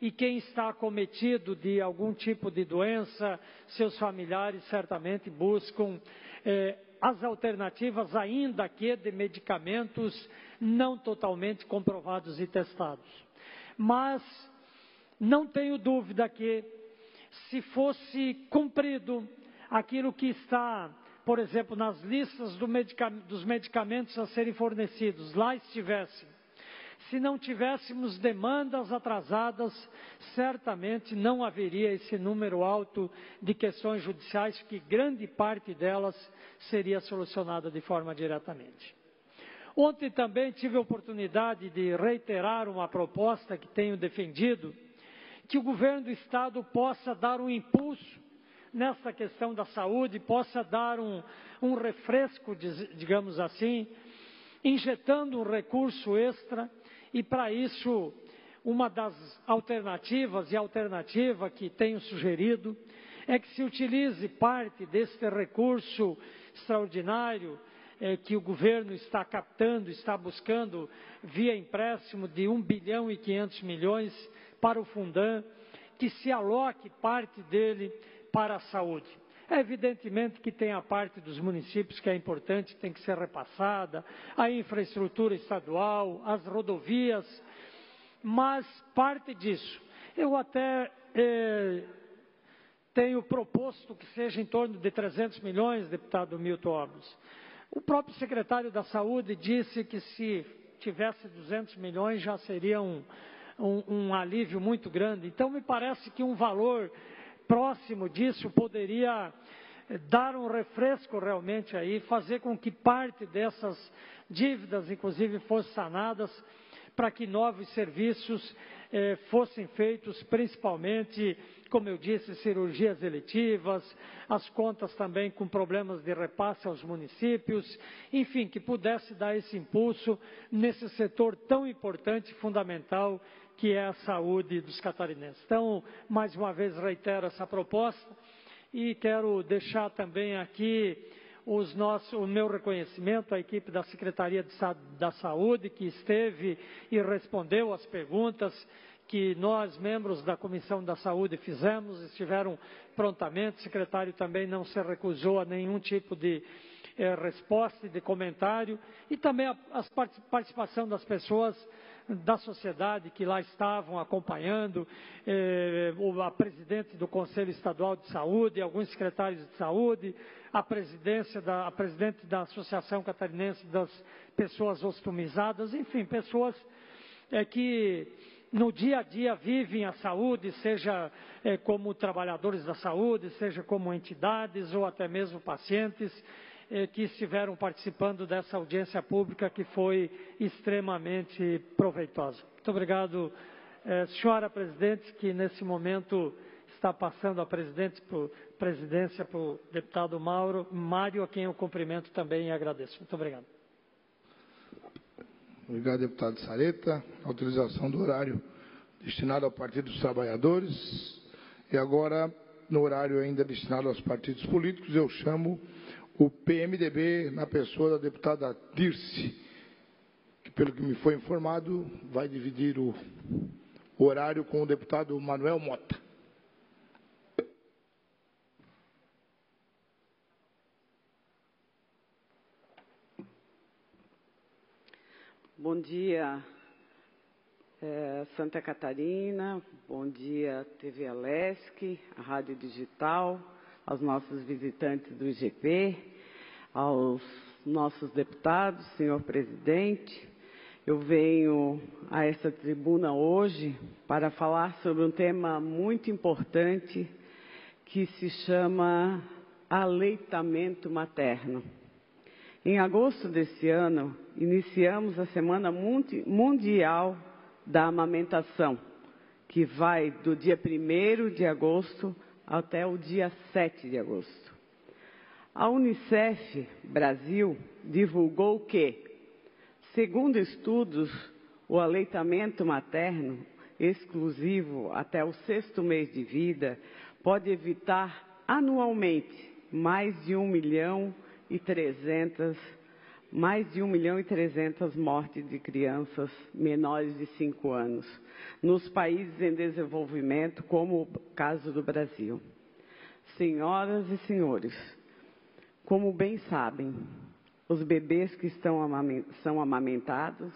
e quem está acometido de algum tipo de doença, seus familiares certamente buscam as alternativas, ainda que de medicamentos não totalmente comprovados e testados. Mas não tenho dúvida que, se fosse cumprido aquilo que está, por exemplo, nas listas dos medicamentos a serem fornecidos, lá estivesse, se não tivéssemos demandas atrasadas, certamente não haveria esse número alto de questões judiciais, que grande parte delas seria solucionada de forma diretamente. Ontem também tive a oportunidade de reiterar uma proposta que tenho defendido, que o governo do Estado possa dar um impulso nessa questão da saúde, possa dar um refresco, digamos assim, injetando um recurso extra, e para isso, uma das alternativas, e a alternativa que tenho sugerido, é que se utilize parte deste recurso extraordinário que o governo está captando, está buscando via empréstimo de 1 bilhão e 500 milhões para o Fundam, que se aloque parte dele para a saúde. É evidentemente que tem a parte dos municípios que é importante, tem que ser repassada, a infraestrutura estadual, as rodovias, mas parte disso. Eu até tenho proposto que seja em torno de 300 milhões, deputado Milton Obres. O próprio secretário da Saúde disse que se tivesse 200 milhões já seria um alívio muito grande. Então, me parece que um valor próximo disso poderia dar um refresco realmente aí, fazer com que parte dessas dívidas, inclusive, fossem sanadas, para que novos serviços fossem feitos, principalmente, como eu disse, cirurgias eletivas, as contas também com problemas de repasse aos municípios, enfim, que pudesse dar esse impulso nesse setor tão importante e fundamental que é a saúde dos catarinenses. Então, mais uma vez, reitero essa proposta e quero deixar também aqui o meu reconhecimento à equipe da Secretaria da Saúde, que esteve e respondeu às perguntas que nós, membros da Comissão da Saúde, fizemos, estiveram prontamente. O secretário também não se recusou a nenhum tipo de resposta e de comentário, e também a participação das pessoas da sociedade que lá estavam acompanhando, a presidente do Conselho Estadual de Saúde, alguns secretários de saúde, a presidente da Associação Catarinense das Pessoas Ostomizadas, enfim, pessoas que no dia a dia vivem a saúde, seja como trabalhadores da saúde, seja como entidades ou até mesmo pacientes, que estiveram participando dessa audiência pública que foi extremamente proveitosa. Muito obrigado, senhora presidente, que nesse momento está passando a presidência para o deputado Mário, a quem eu cumprimento também e agradeço. Muito obrigado. Obrigado, deputado Sareta. Autorização do horário destinado ao Partido dos Trabalhadores. E agora, no horário ainda destinado aos partidos políticos, eu chamo o PMDB, na pessoa da deputada Dirce, que, pelo que me foi informado, vai dividir o horário com o deputado Manuel Mota. Bom dia, Santa Catarina, bom dia, TV Alesc, a Rádio Digital, aos nossos visitantes do IGP, aos nossos deputados, senhor presidente. Eu venho a essa tribuna hoje para falar sobre um tema muito importante que se chama aleitamento materno. Em agosto desse ano, iniciamos a Semana Mundial da amamentação, que vai do dia 1º de agosto até o dia 7 de agosto. A Unicef Brasil divulgou que, segundo estudos, o aleitamento materno exclusivo até o 6º mês de vida pode evitar anualmente mais de 1.300.000 mortes de crianças menores de 5 anos, nos países em desenvolvimento, como o caso do Brasil. Senhoras e senhores, como bem sabem, os bebês que são amamentados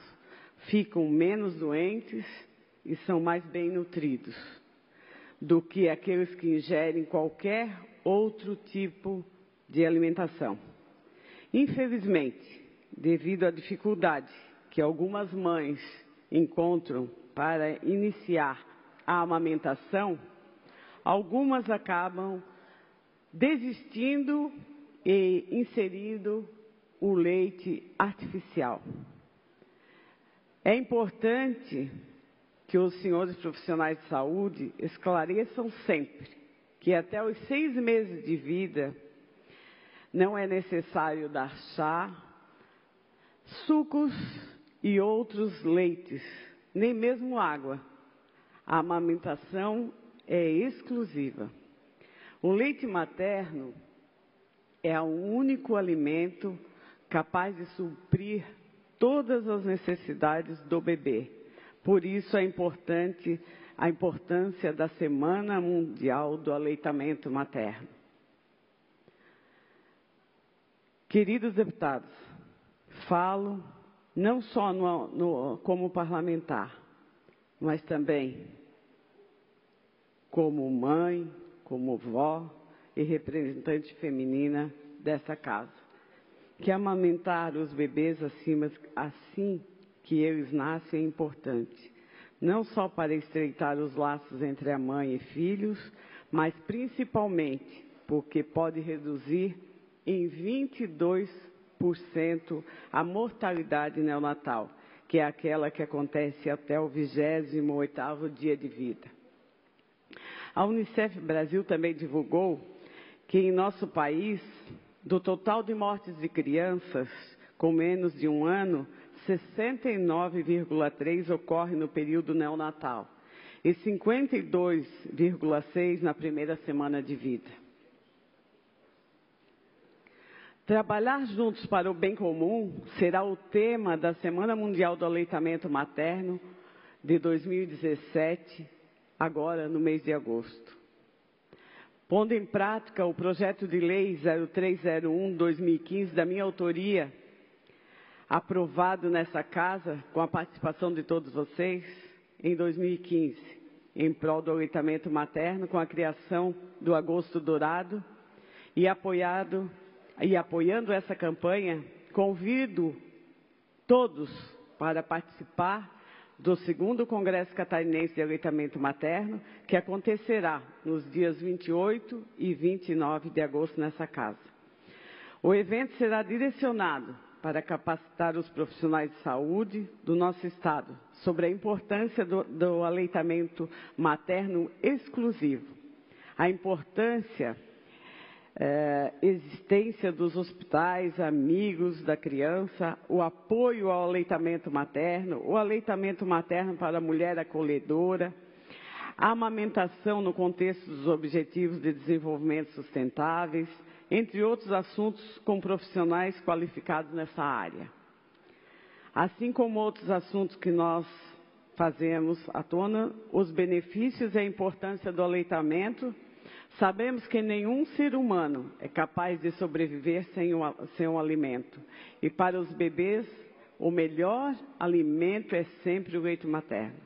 ficam menos doentes e são mais bem nutridos do que aqueles que ingerem qualquer outro tipo de alimentação. Infelizmente, devido à dificuldade que algumas mães encontram para iniciar a amamentação, algumas acabam desistindo e inserindo o leite artificial. É importante que os senhores profissionais de saúde esclareçam sempre que até os 6 meses de vida não é necessário dar chá, sucos e outros leites, nem mesmo água. A amamentação é exclusiva. O leite materno é o único alimento capaz de suprir todas as necessidades do bebê. Por isso a importância da Semana Mundial do Aleitamento Materno. Queridos deputados, falo não só como parlamentar, mas também como mãe, como vó e representante feminina dessa casa, que amamentar os bebês assim que eles nascem é importante, não só para estreitar os laços entre a mãe e filhos, mas principalmente porque pode reduzir em 22% a mortalidade neonatal, que é aquela que acontece até o 28º dia de vida. A Unicef Brasil também divulgou que em nosso país, do total de mortes de crianças com menos de 1 ano, 69,3% ocorre no período neonatal e 52,6% na primeira semana de vida. Trabalhar juntos para o bem comum será o tema da Semana Mundial do Aleitamento Materno de 2017, agora no mês de agosto. Pondo em prática o projeto de lei 0301/2015 da minha autoria, aprovado nessa casa, com a participação de todos vocês, em 2015, em prol do aleitamento materno, com a criação do Agosto Dourado, e apoiando essa campanha, convido todos para participar do 2º Congresso Catarinense de Aleitamento Materno, que acontecerá nos dias 28 e 29 de agosto nessa casa. O evento será direcionado para capacitar os profissionais de saúde do nosso Estado sobre a importância do aleitamento materno exclusivo, a importância existência dos hospitais amigos da criança, o apoio ao aleitamento materno, o aleitamento materno para a mulher acolhedora, a amamentação no contexto dos Objetivos de Desenvolvimento Sustentáveis, entre outros assuntos com profissionais qualificados nessa área. Assim como outros assuntos que nós fazemos à tona, os benefícios e a importância do aleitamento. Sabemos que nenhum ser humano é capaz de sobreviver sem um alimento. E para os bebês, o melhor alimento é sempre o leite materno.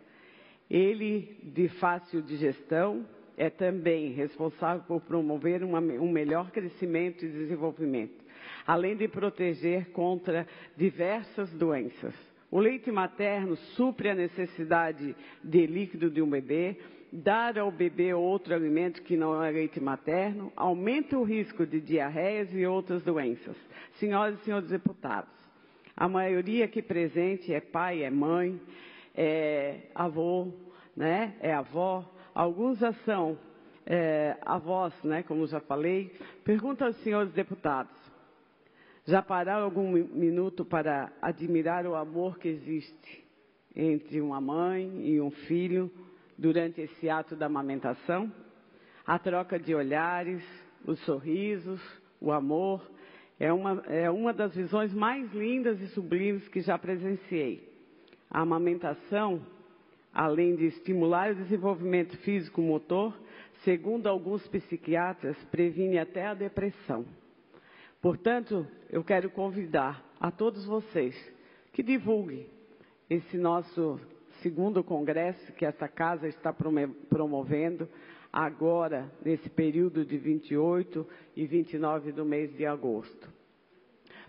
Ele, de fácil digestão, é também responsável por promover um melhor crescimento e desenvolvimento, além de proteger contra diversas doenças. O leite materno supre a necessidade de líquido de um bebê. Dar ao bebê outro alimento que não é leite materno aumenta o risco de diarreias e outras doenças. Senhoras e senhores deputados, a maioria aqui presente é pai, é mãe, é avô, né? É avó. Alguns já são avós, né? Como já falei. Pergunto aos senhores deputados, já pararam algum minuto para admirar o amor que existe entre uma mãe e um filho durante esse ato da amamentação? A troca de olhares, os sorrisos, o amor, é uma das visões mais lindas e sublimes que já presenciei. A amamentação, além de estimular o desenvolvimento físico-motor, segundo alguns psiquiatras, previne até a depressão. Portanto, eu quero convidar a todos vocês que divulguem esse nosso segundo congresso que essa casa está promovendo agora, nesse período de 28 e 29 do mês de agosto.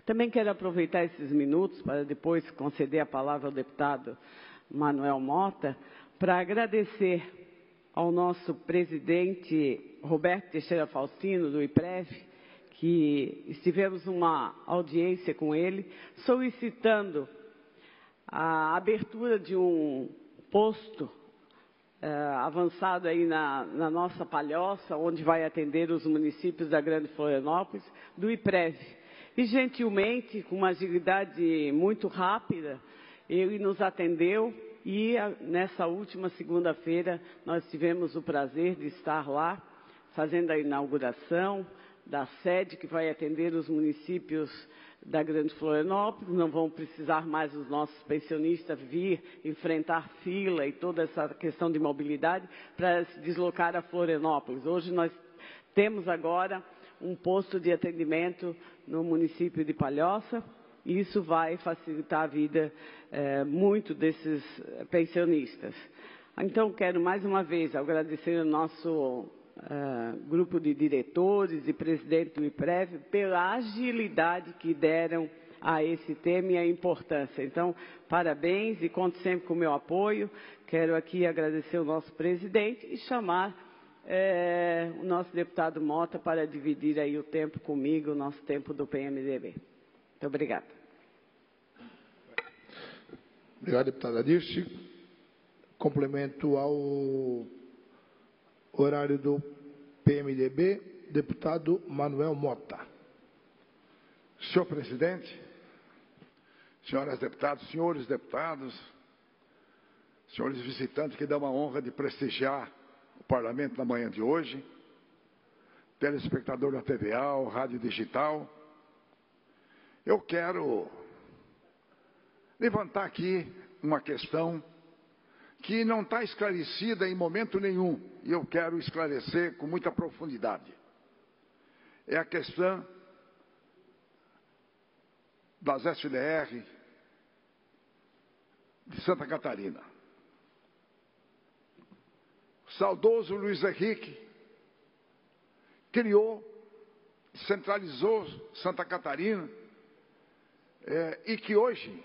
Também quero aproveitar esses minutos para depois conceder a palavra ao deputado Manuel Mota, para agradecer ao nosso presidente Roberto Teixeira Faustino, do IPREV, que estivemos numa audiência com ele, solicitando a abertura de um posto avançado aí na nossa Palhoça, onde vai atender os municípios da Grande Florianópolis, do IPREV. E, gentilmente, com uma agilidade muito rápida, ele nos atendeu e, nessa última segunda-feira, nós tivemos o prazer de estar lá, fazendo a inauguração da sede que vai atender os municípios da Grande Florianópolis. Não vão precisar mais os nossos pensionistas vir enfrentar fila e toda essa questão de mobilidade para se deslocar a Florianópolis. Hoje nós temos agora um posto de atendimento no município de Palhoça, e isso vai facilitar a vida muito desses pensionistas. Então, quero mais uma vez agradecer ao nosso grupo de diretores e presidente do IPREV pela agilidade que deram a esse tema e a importância. Então, parabéns e conto sempre com o meu apoio. Quero aqui agradecer ao nosso presidente e chamar o nosso deputado Mota para dividir aí o tempo comigo, o nosso tempo do PMDB. Muito obrigada. Obrigado, deputada Dirce. Complemento ao horário do PMDB, deputado Manuel Mota. Senhor presidente, senhoras deputadas, senhores deputados, senhores visitantes, que dá uma honra de prestigiar o parlamento na manhã de hoje, telespectador da TVA, rádio digital, eu quero levantar aqui uma questão que não está esclarecida em momento nenhum, e eu quero esclarecer com muita profundidade. É a questão das SDR de Santa Catarina. O saudoso Luiz Henrique criou, centralizou Santa Catarina, e que hoje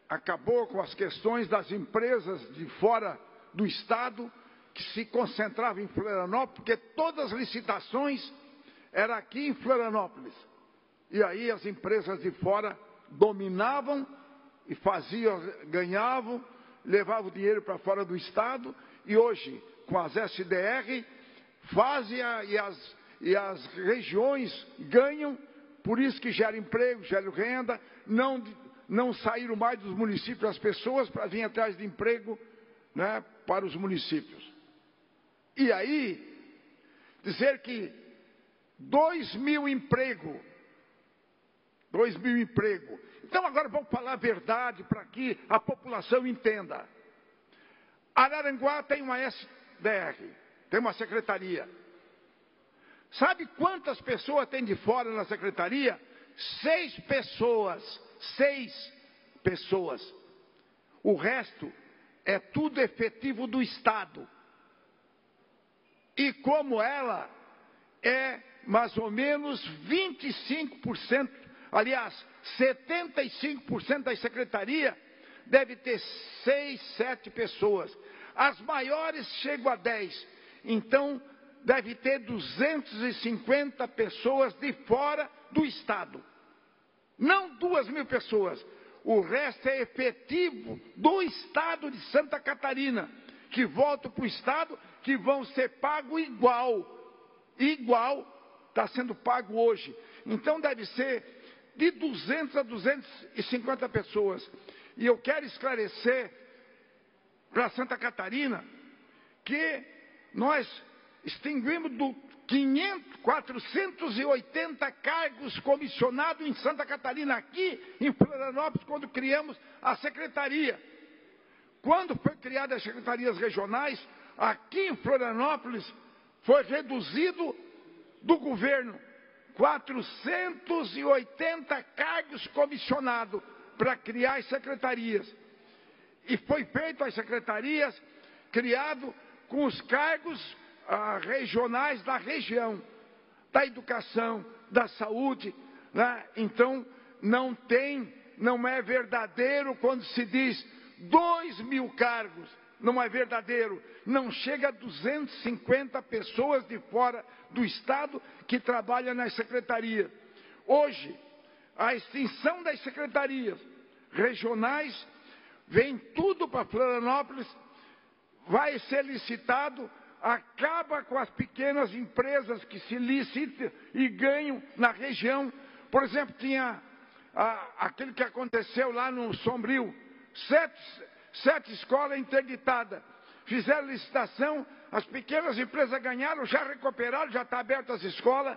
acabou com as questões das empresas de fora do Estado, que se concentravam em Florianópolis, porque todas as licitações eram aqui em Florianópolis. E aí as empresas de fora dominavam e faziam, ganhavam, levavam o dinheiro para fora do Estado, e hoje, com as SDR, fazem e as regiões ganham, por isso que gera emprego, gera renda, não saíram mais dos municípios as pessoas para vir atrás de emprego, né, para os municípios. E aí, dizer que 2.000 empregos. Então agora vamos falar a verdade para que a população entenda. Araranguá tem uma SDR, tem uma secretaria. Sabe quantas pessoas tem de fora na secretaria? 6 pessoas. 6 pessoas. O resto é tudo efetivo do Estado. E como ela é mais ou menos 25%, aliás, 75% da secretaria deve ter 6, 7 pessoas. As maiores chegam a 10. Então, deve ter 250 pessoas de fora do Estado. Não 2.000 pessoas. O resto é efetivo do Estado de Santa Catarina, que volta para o Estado, que vão ser pagos igual está sendo pago hoje. Então deve ser de 200 a 250 pessoas. E eu quero esclarecer para Santa Catarina que nós extinguimos 480 cargos comissionados em Santa Catarina, aqui em Florianópolis, quando criamos a secretaria. Quando foi criadas as secretarias regionais, aqui em Florianópolis foi reduzido do governo 480 cargos comissionados para criar as secretarias. E foi feito as secretarias criado com os cargos regionais da região, da educação, da saúde, né? Então não é verdadeiro quando se diz 2.000 cargos, não é verdadeiro, não chega a 250 pessoas de fora do Estado que trabalham nas secretarias. Hoje, a extinção das secretarias regionais, vem tudo para Florianópolis, vai ser licitado, acaba com as pequenas empresas que se licitam e ganham na região. Por exemplo, tinha aquele que aconteceu lá no Sombrio, sete escolas interditadas. Fizeram licitação, as pequenas empresas ganharam, já recuperaram, já está aberto as escolas.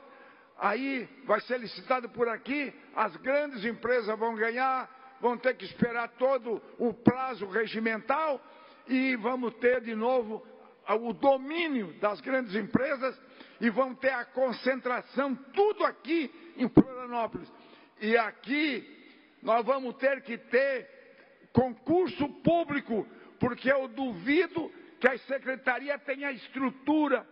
Aí vai ser licitado por aqui, as grandes empresas vão ganhar, vão ter que esperar todo o prazo regimental e vamos ter de novo o domínio das grandes empresas e vão ter a concentração tudo aqui em Florianópolis. E aqui nós vamos ter que ter concurso público, porque eu duvido que a secretaria tenha estrutura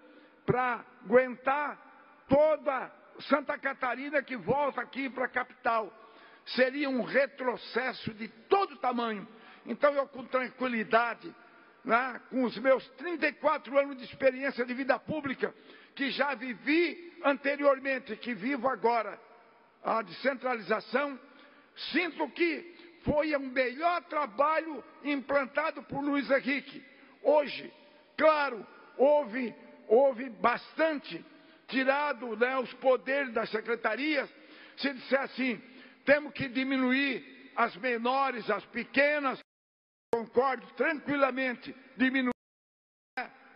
para aguentar toda Santa Catarina que volta aqui para a capital. Seria um retrocesso de todo tamanho. Então eu, com tranquilidade, né, com os meus 34 anos de experiência de vida pública, que já vivi anteriormente, que vivo agora, a descentralização, sinto que foi o melhor trabalho implantado por Luiz Henrique. Hoje, claro, houve bastante tirado, né, os poderes das secretarias. Se disser assim, temos que diminuir as menores, as pequenas, concordo tranquilamente, diminuir,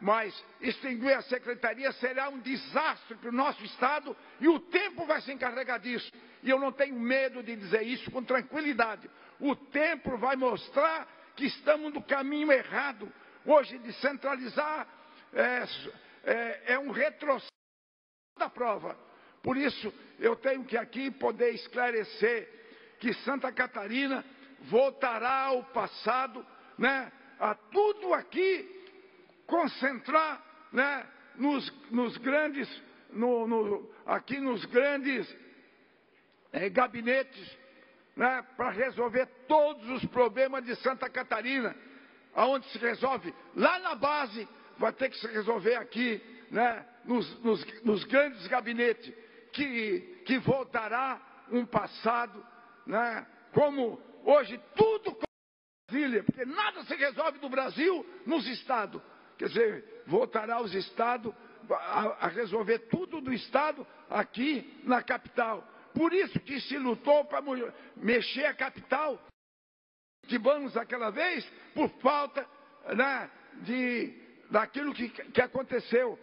mas extinguir a secretaria será um desastre para o nosso Estado e o tempo vai se encarregar disso. E eu não tenho medo de dizer isso com tranquilidade. O tempo vai mostrar que estamos no caminho errado. Hoje, descentralizar é um retrocesso da prova. Por isso, eu tenho que aqui poder esclarecer que Santa Catarina voltará ao passado, né, a tudo aqui concentrar, né, nos grandes gabinetes, né, para resolver todos os problemas de Santa Catarina. Aonde se resolve lá na base, vai ter que se resolver aqui, né, nos grandes gabinetes, que voltará um passado, né, como hoje tudo com Brasília, porque nada se resolve do Brasil nos estados. Quer dizer, voltará os estados a resolver tudo do estado aqui na capital. Por isso que se lutou para mexer a capital. Tivemos aquela vez por falta, né, daquilo que aconteceu,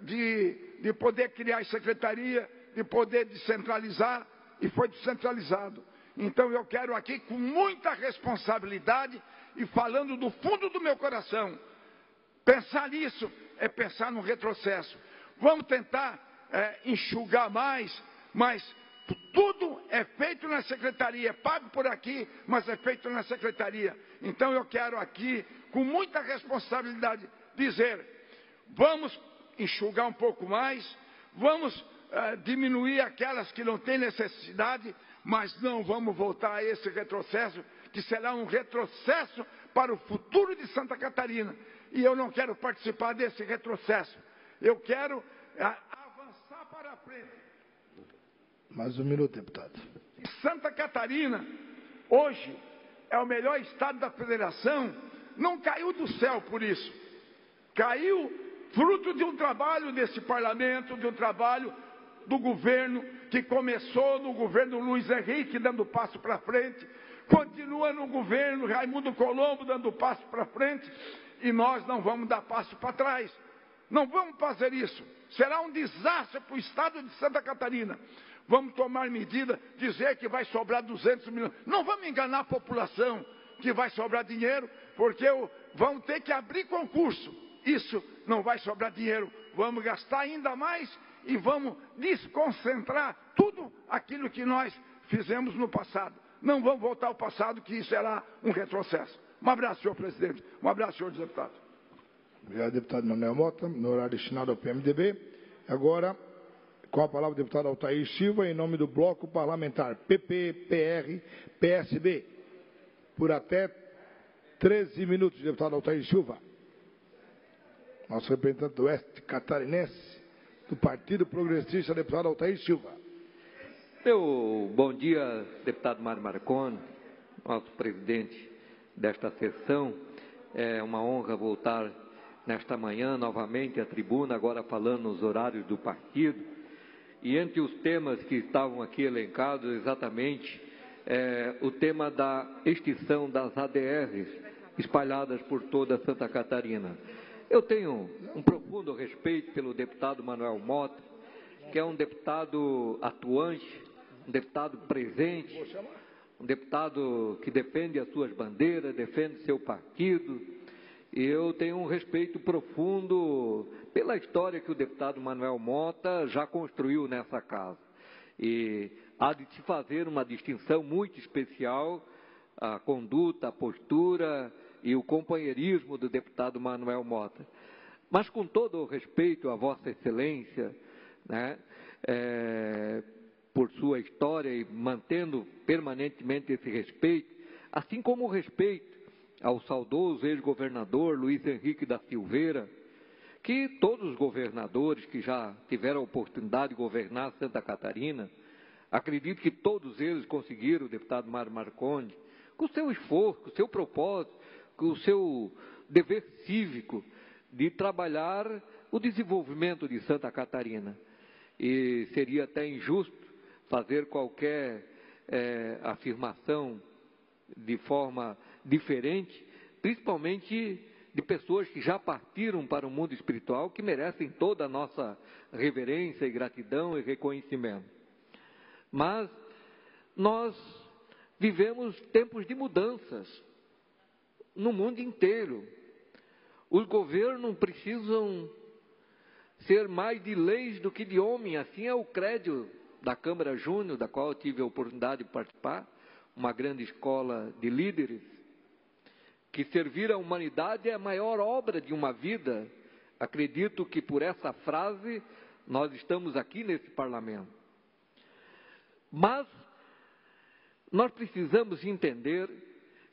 de poder criar secretaria, de poder descentralizar, e foi descentralizado. Então eu quero aqui, com muita responsabilidade e falando do fundo do meu coração, pensar nisso é pensar no retrocesso. Vamos tentar enxugar mais, mas tudo é feito na secretaria, pago por aqui, mas é feito na secretaria. Então eu quero aqui, com muita responsabilidade, dizer, vamos enxugar um pouco mais, vamos diminuir aquelas que não têm necessidade, mas não vamos voltar a esse retrocesso, que será um retrocesso para o futuro de Santa Catarina. E eu não quero participar desse retrocesso. Eu quero avançar para frente. Mais um minuto, deputado. Santa Catarina, hoje, é o melhor estado da federação. Não caiu do céu por isso. Caiu fruto de um trabalho desse parlamento, de um trabalho do governo, que começou no governo Luiz Henrique, dando passo para frente, continua no governo Raimundo Colombo, dando passo para frente, e nós não vamos dar passo para trás. Não vamos fazer isso. Será um desastre para o estado de Santa Catarina. Vamos tomar medida, dizer que vai sobrar 200 milhões. Não vamos enganar a população que vai sobrar dinheiro, porque vão ter que abrir concurso. Isso não vai sobrar dinheiro. Vamos gastar ainda mais e vamos desconcentrar tudo aquilo que nós fizemos no passado. Não vamos voltar ao passado, que será um retrocesso. Um abraço, senhor presidente. Um abraço, senhor deputado. Obrigado, deputado Manuel Mota, no horário destinado ao PMDB. Agora, com a palavra o deputado Altair Silva, em nome do bloco parlamentar PP, PR, PSB. Por até 13 minutos, deputado Altair Silva. Nosso representante do Oeste Catarinense, do Partido Progressista, deputado Altair Silva. Meu bom dia, deputado Mário Marconi, nosso presidente desta sessão. É uma honra voltar nesta manhã novamente à tribuna, agora falando nos horários do partido. E entre os temas que estavam aqui elencados, exatamente, o tema da extinção das ADRs espalhadas por toda Santa Catarina. Eu tenho um profundo respeito pelo deputado Manuel Mota, que é um deputado atuante, um deputado presente, um deputado que defende as suas bandeiras, defende seu partido. E eu tenho um respeito profundo pela história que o deputado Manuel Mota já construiu nessa casa. E há de se fazer uma distinção muito especial, a conduta, a postura e o companheirismo do deputado Manuel Mota. Mas com todo o respeito a Vossa Excelência, né, por sua história e mantendo permanentemente esse respeito, assim como o respeito ao saudoso ex-governador Luiz Henrique da Silveira, que todos os governadores que já tiveram a oportunidade de governar Santa Catarina, acredito que todos eles conseguiram, o deputado Mário Marconi, com o seu esforço, com o seu propósito, com o seu dever cívico de trabalhar o desenvolvimento de Santa Catarina. E seria até injusto fazer qualquer afirmação de forma diferente, principalmente de pessoas que já partiram para o mundo espiritual, que merecem toda a nossa reverência e gratidão e reconhecimento. Mas nós vivemos tempos de mudanças no mundo inteiro. Os governos precisam ser mais de leis do que de homem. Assim é o credo da Câmara Júnior, da qual eu tive a oportunidade de participar, uma grande escola de líderes, que servir a humanidade é a maior obra de uma vida. Acredito que por essa frase nós estamos aqui nesse parlamento. Mas nós precisamos entender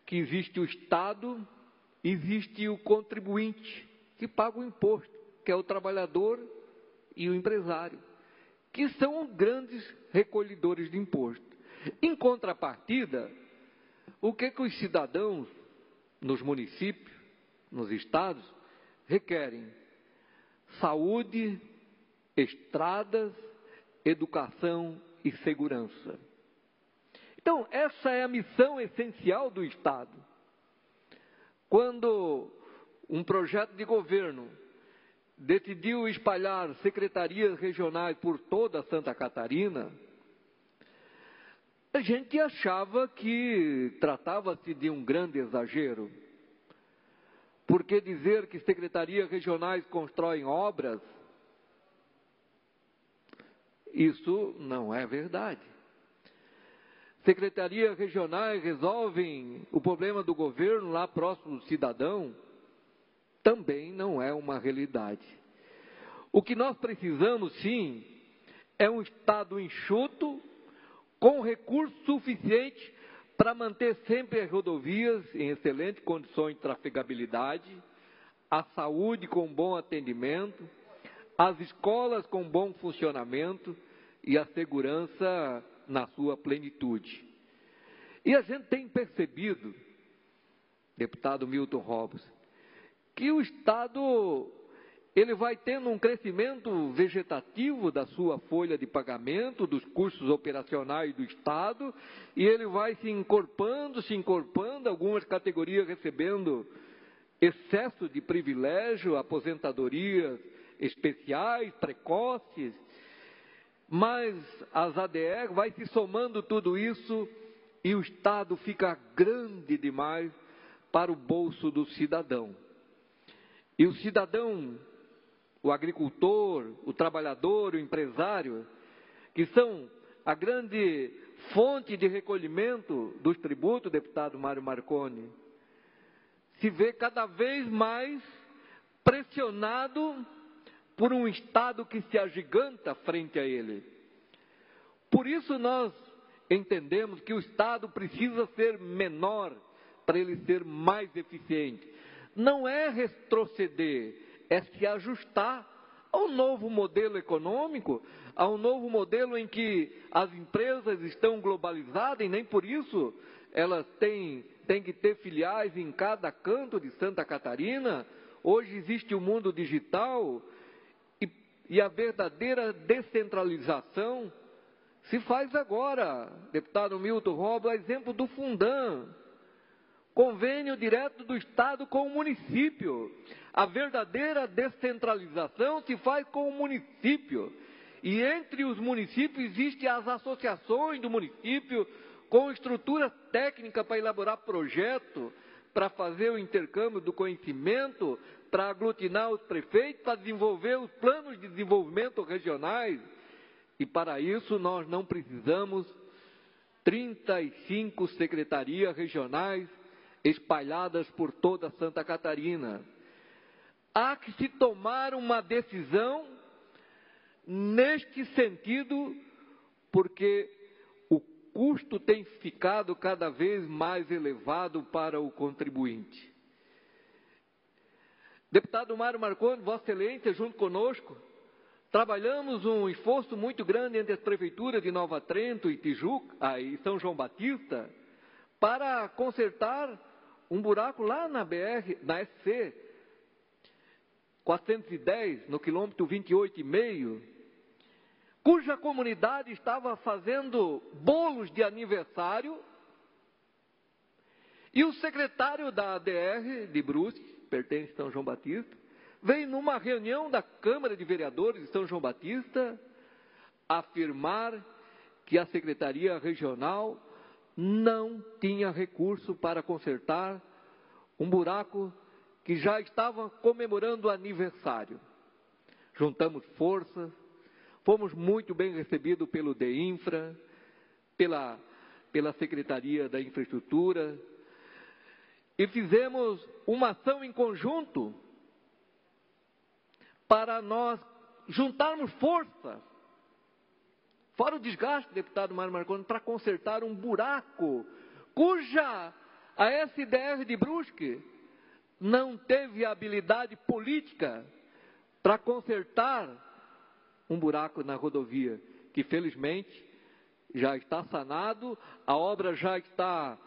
que existe o Estado, existe o contribuinte, que paga o imposto, que é o trabalhador e o empresário, que são grandes recolhedores de imposto. Em contrapartida, o que os cidadãos nos municípios, nos estados, requerem? Saúde, estradas, educação e segurança. Então, essa é a missão essencial do Estado. Quando um projeto de governo decidiu espalhar secretarias regionais por toda Santa Catarina, a gente achava que tratava-se de um grande exagero, porque dizer que secretarias regionais constroem obras, isso não é verdade. Secretarias regionais resolvem o problema do governo lá próximo do cidadão, também não é uma realidade. O que nós precisamos, sim, é um Estado enxuto, com recursos suficientes para manter sempre as rodovias em excelentes condições de trafegabilidade, a saúde com bom atendimento, as escolas com bom funcionamento e a segurança na sua plenitude. E a gente tem percebido, deputado Milton Robles, que o Estado ele vai tendo um crescimento vegetativo da sua folha de pagamento, dos custos operacionais do Estado, e ele vai se encorpando, algumas categorias recebendo excesso de privilégio, aposentadorias especiais, precoces, mas as ADR vai se somando tudo isso e o Estado fica grande demais para o bolso do cidadão. E o cidadão, o agricultor, o trabalhador, o empresário, que são a grande fonte de recolhimento dos tributos, deputado Mário Marconi, se vê cada vez mais pressionado por um Estado que se agiganta frente a ele. Por isso nós entendemos que o Estado precisa ser menor para ele ser mais eficiente. Não é retroceder, é se ajustar ao novo modelo econômico, ao novo modelo em que as empresas estão globalizadas e nem por isso elas têm que ter filiais em cada canto de Santa Catarina. Hoje existe o mundo digital e a verdadeira descentralização se faz agora, deputado Milton Robles, exemplo do Fundam, convênio direto do Estado com o município. A verdadeira descentralização se faz com o município. E entre os municípios existem as associações do município com estrutura técnica para elaborar projeto, para fazer o intercâmbio do conhecimento, para aglutinar os prefeitos, para desenvolver os planos de desenvolvimento regionais. E para isso nós não precisamos 35 secretarias regionais espalhadas por toda Santa Catarina. Há que se tomar uma decisão neste sentido, porque o custo tem ficado cada vez mais elevado para o contribuinte. Deputado Mário Marconi, Vossa Excelência, junto conosco, trabalhamos um esforço muito grande entre as prefeituras de Nova Trento e Tijuca, e São João Batista, para consertar um buraco lá na BR, na SC 410, no quilômetro 28,5, cuja comunidade estava fazendo bolos de aniversário, e o secretário da ADR de Brusque, pertence a São João Batista, veio numa reunião da Câmara de Vereadores de São João Batista afirmar que a Secretaria Regional não tinha recurso para consertar um buraco que já estava comemorando o aniversário. Juntamos forças, fomos muito bem recebidos pelo DEINFRA, pela Secretaria da Infraestrutura, e fizemos uma ação em conjunto para nós juntarmos força, fora o desgaste, deputado Mário Marconi, para consertar um buraco cuja a SDR de Brusque não teve habilidade política para consertar um buraco na rodovia, que felizmente já está sanado, a obra já está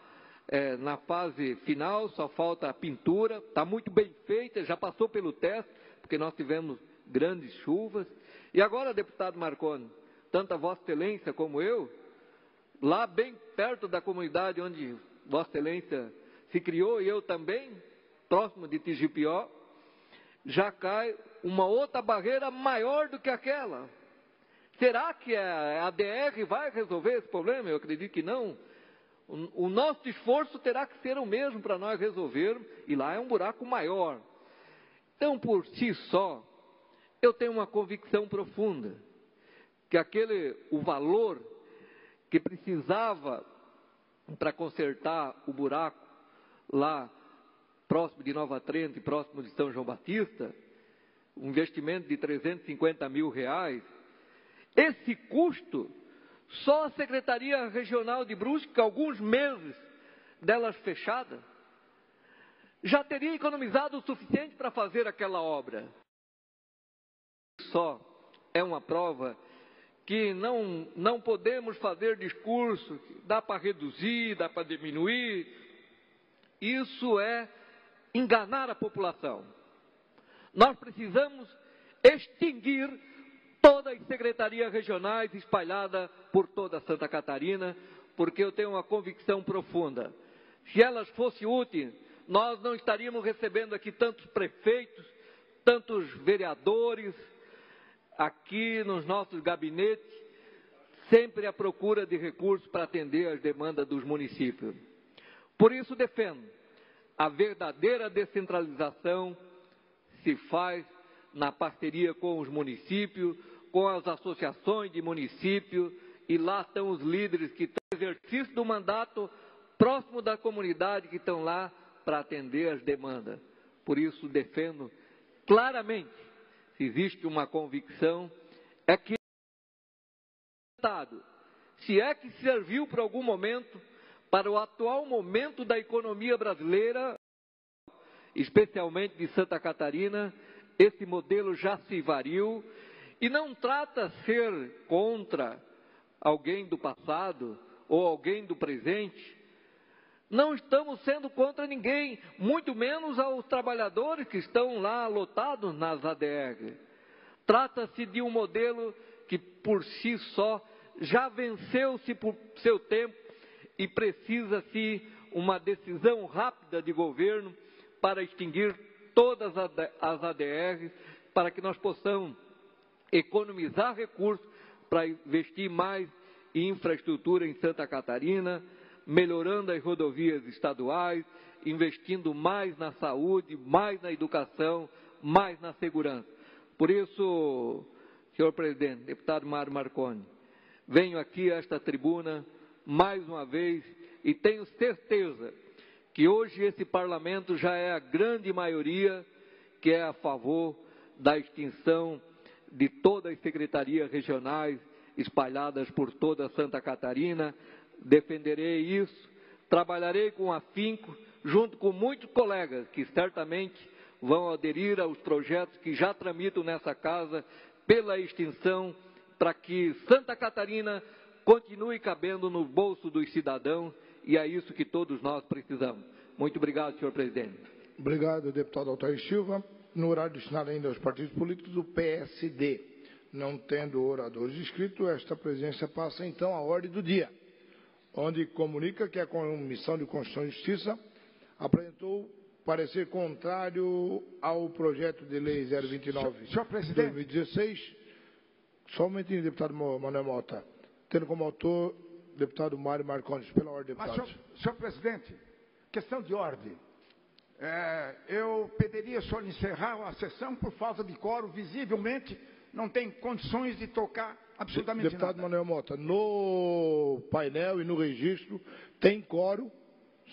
na fase final, só falta a pintura, está muito bem feita, já passou pelo teste, porque nós tivemos grandes chuvas. E agora, deputado Marconi, tanto a Vossa Excelência como eu, lá bem perto da comunidade onde Vossa Excelência se criou, e eu também, próximo de Tijipió, já cai uma outra barreira maior do que aquela. Será que a ADR vai resolver esse problema? Eu acredito que não. O nosso esforço terá que ser o mesmo para nós resolvermos, e lá é um buraco maior. Então, por si só, eu tenho uma convicção profunda, que o valor que precisava para consertar o buraco lá próximo de Nova Trento e próximo de São João Batista, um investimento de R$350 mil, esse custo, só a Secretaria Regional de Brusque, alguns meses delas fechadas, já teria economizado o suficiente para fazer aquela obra. Só é uma prova que não podemos fazer discurso, dá para reduzir, dá para diminuir. Isso é enganar a população. Nós precisamos extinguir todas as secretarias regionais espalhadas por toda Santa Catarina, porque eu tenho uma convicção profunda. Se elas fossem úteis, nós não estaríamos recebendo aqui tantos prefeitos, tantos vereadores, aqui nos nossos gabinetes, sempre à procura de recursos para atender às demandas dos municípios. Por isso defendo, a verdadeira descentralização se faz na parceria com os municípios, com as associações de municípios, e lá estão os líderes que estão no exercício do mandato próximo da comunidade, que estão lá para atender as demandas. Por isso defendo claramente, se existe uma convicção, é que o Estado, se é que serviu por algum momento, para o atual momento da economia brasileira, especialmente de Santa Catarina, esse modelo já se variou, e não trata ser contra alguém do passado ou alguém do presente. Não estamos sendo contra ninguém, muito menos aos trabalhadores que estão lá lotados nas ADR. Trata-se de um modelo que por si só já venceu-se por seu tempo e precisa-se uma decisão rápida de governo para extinguir todas as ADRs, para que nós possamos economizar recursos para investir mais em infraestrutura em Santa Catarina, melhorando as rodovias estaduais, investindo mais na saúde, mais na educação, mais na segurança. Por isso, senhor presidente, deputado Mário Marconi, venho aqui a esta tribuna mais uma vez e tenho certeza que hoje esse parlamento já é a grande maioria que é a favor da extinção de todas as secretarias regionais espalhadas por toda Santa Catarina. Defenderei isso, trabalharei com afinco, junto com muitos colegas que certamente vão aderir aos projetos que já tramitam nessa casa pela extinção, para que Santa Catarina continue cabendo no bolso dos cidadãos, e é isso que todos nós precisamos. Muito obrigado, senhor presidente. Obrigado, deputado Altair Silva. No horário destinado ainda aos partidos políticos, o PSD. Não tendo oradores inscritos, esta presidência passa então à ordem do dia, onde comunica que a Comissão de Constituição e Justiça apresentou parecer contrário ao projeto de lei 029 de 2016. Só um momentinho, deputado Manuel Mota. Tendo como autor, deputado Mário Marcondes. Pela ordem, deputado. Mas, senhor presidente, questão de ordem. Eu pediria o senhor encerrar a sessão por falta de quórum, visivelmente não tem condições de tocar absolutamente deputado nada. Manuel Mota, no painel e no registro tem quórum,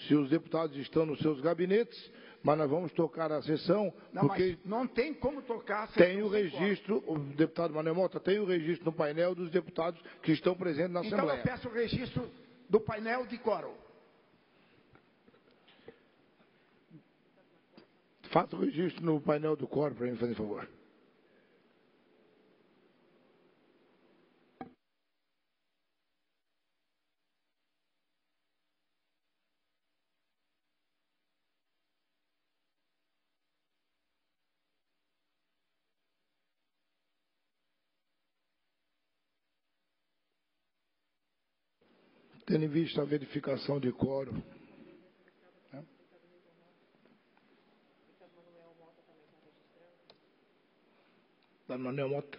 se os deputados estão nos seus gabinetes, mas nós vamos tocar a sessão, Não, porque mas não tem como tocar a sessão. tem o registro, o deputado Manuel Mota, tem o registro no painel dos deputados que estão presentes na Então Assembleia. eu peço o registro do painel de quórum. Faça o registro no painel do quórum para mim, fazer favor. Tendo em vista a verificação de quórum. Deputado Manuel Mota.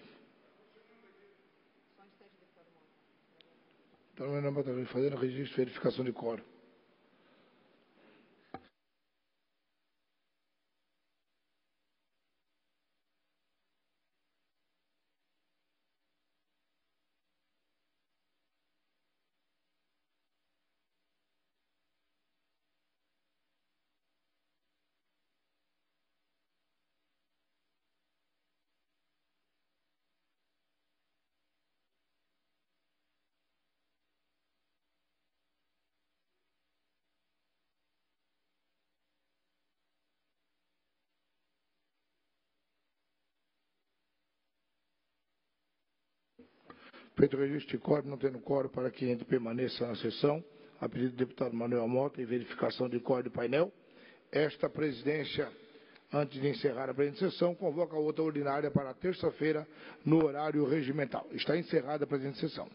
Deputado Manuel Mota, fazendo registro de verificação de quórum. Feito o registro de quórum, não tendo quórum para que a gente permaneça na sessão, a pedido do deputado Manuel Mota, em verificação de quórum do painel, esta presidência, antes de encerrar a presente sessão, convoca a outra ordinária para terça-feira, no horário regimental. Está encerrada a presente sessão.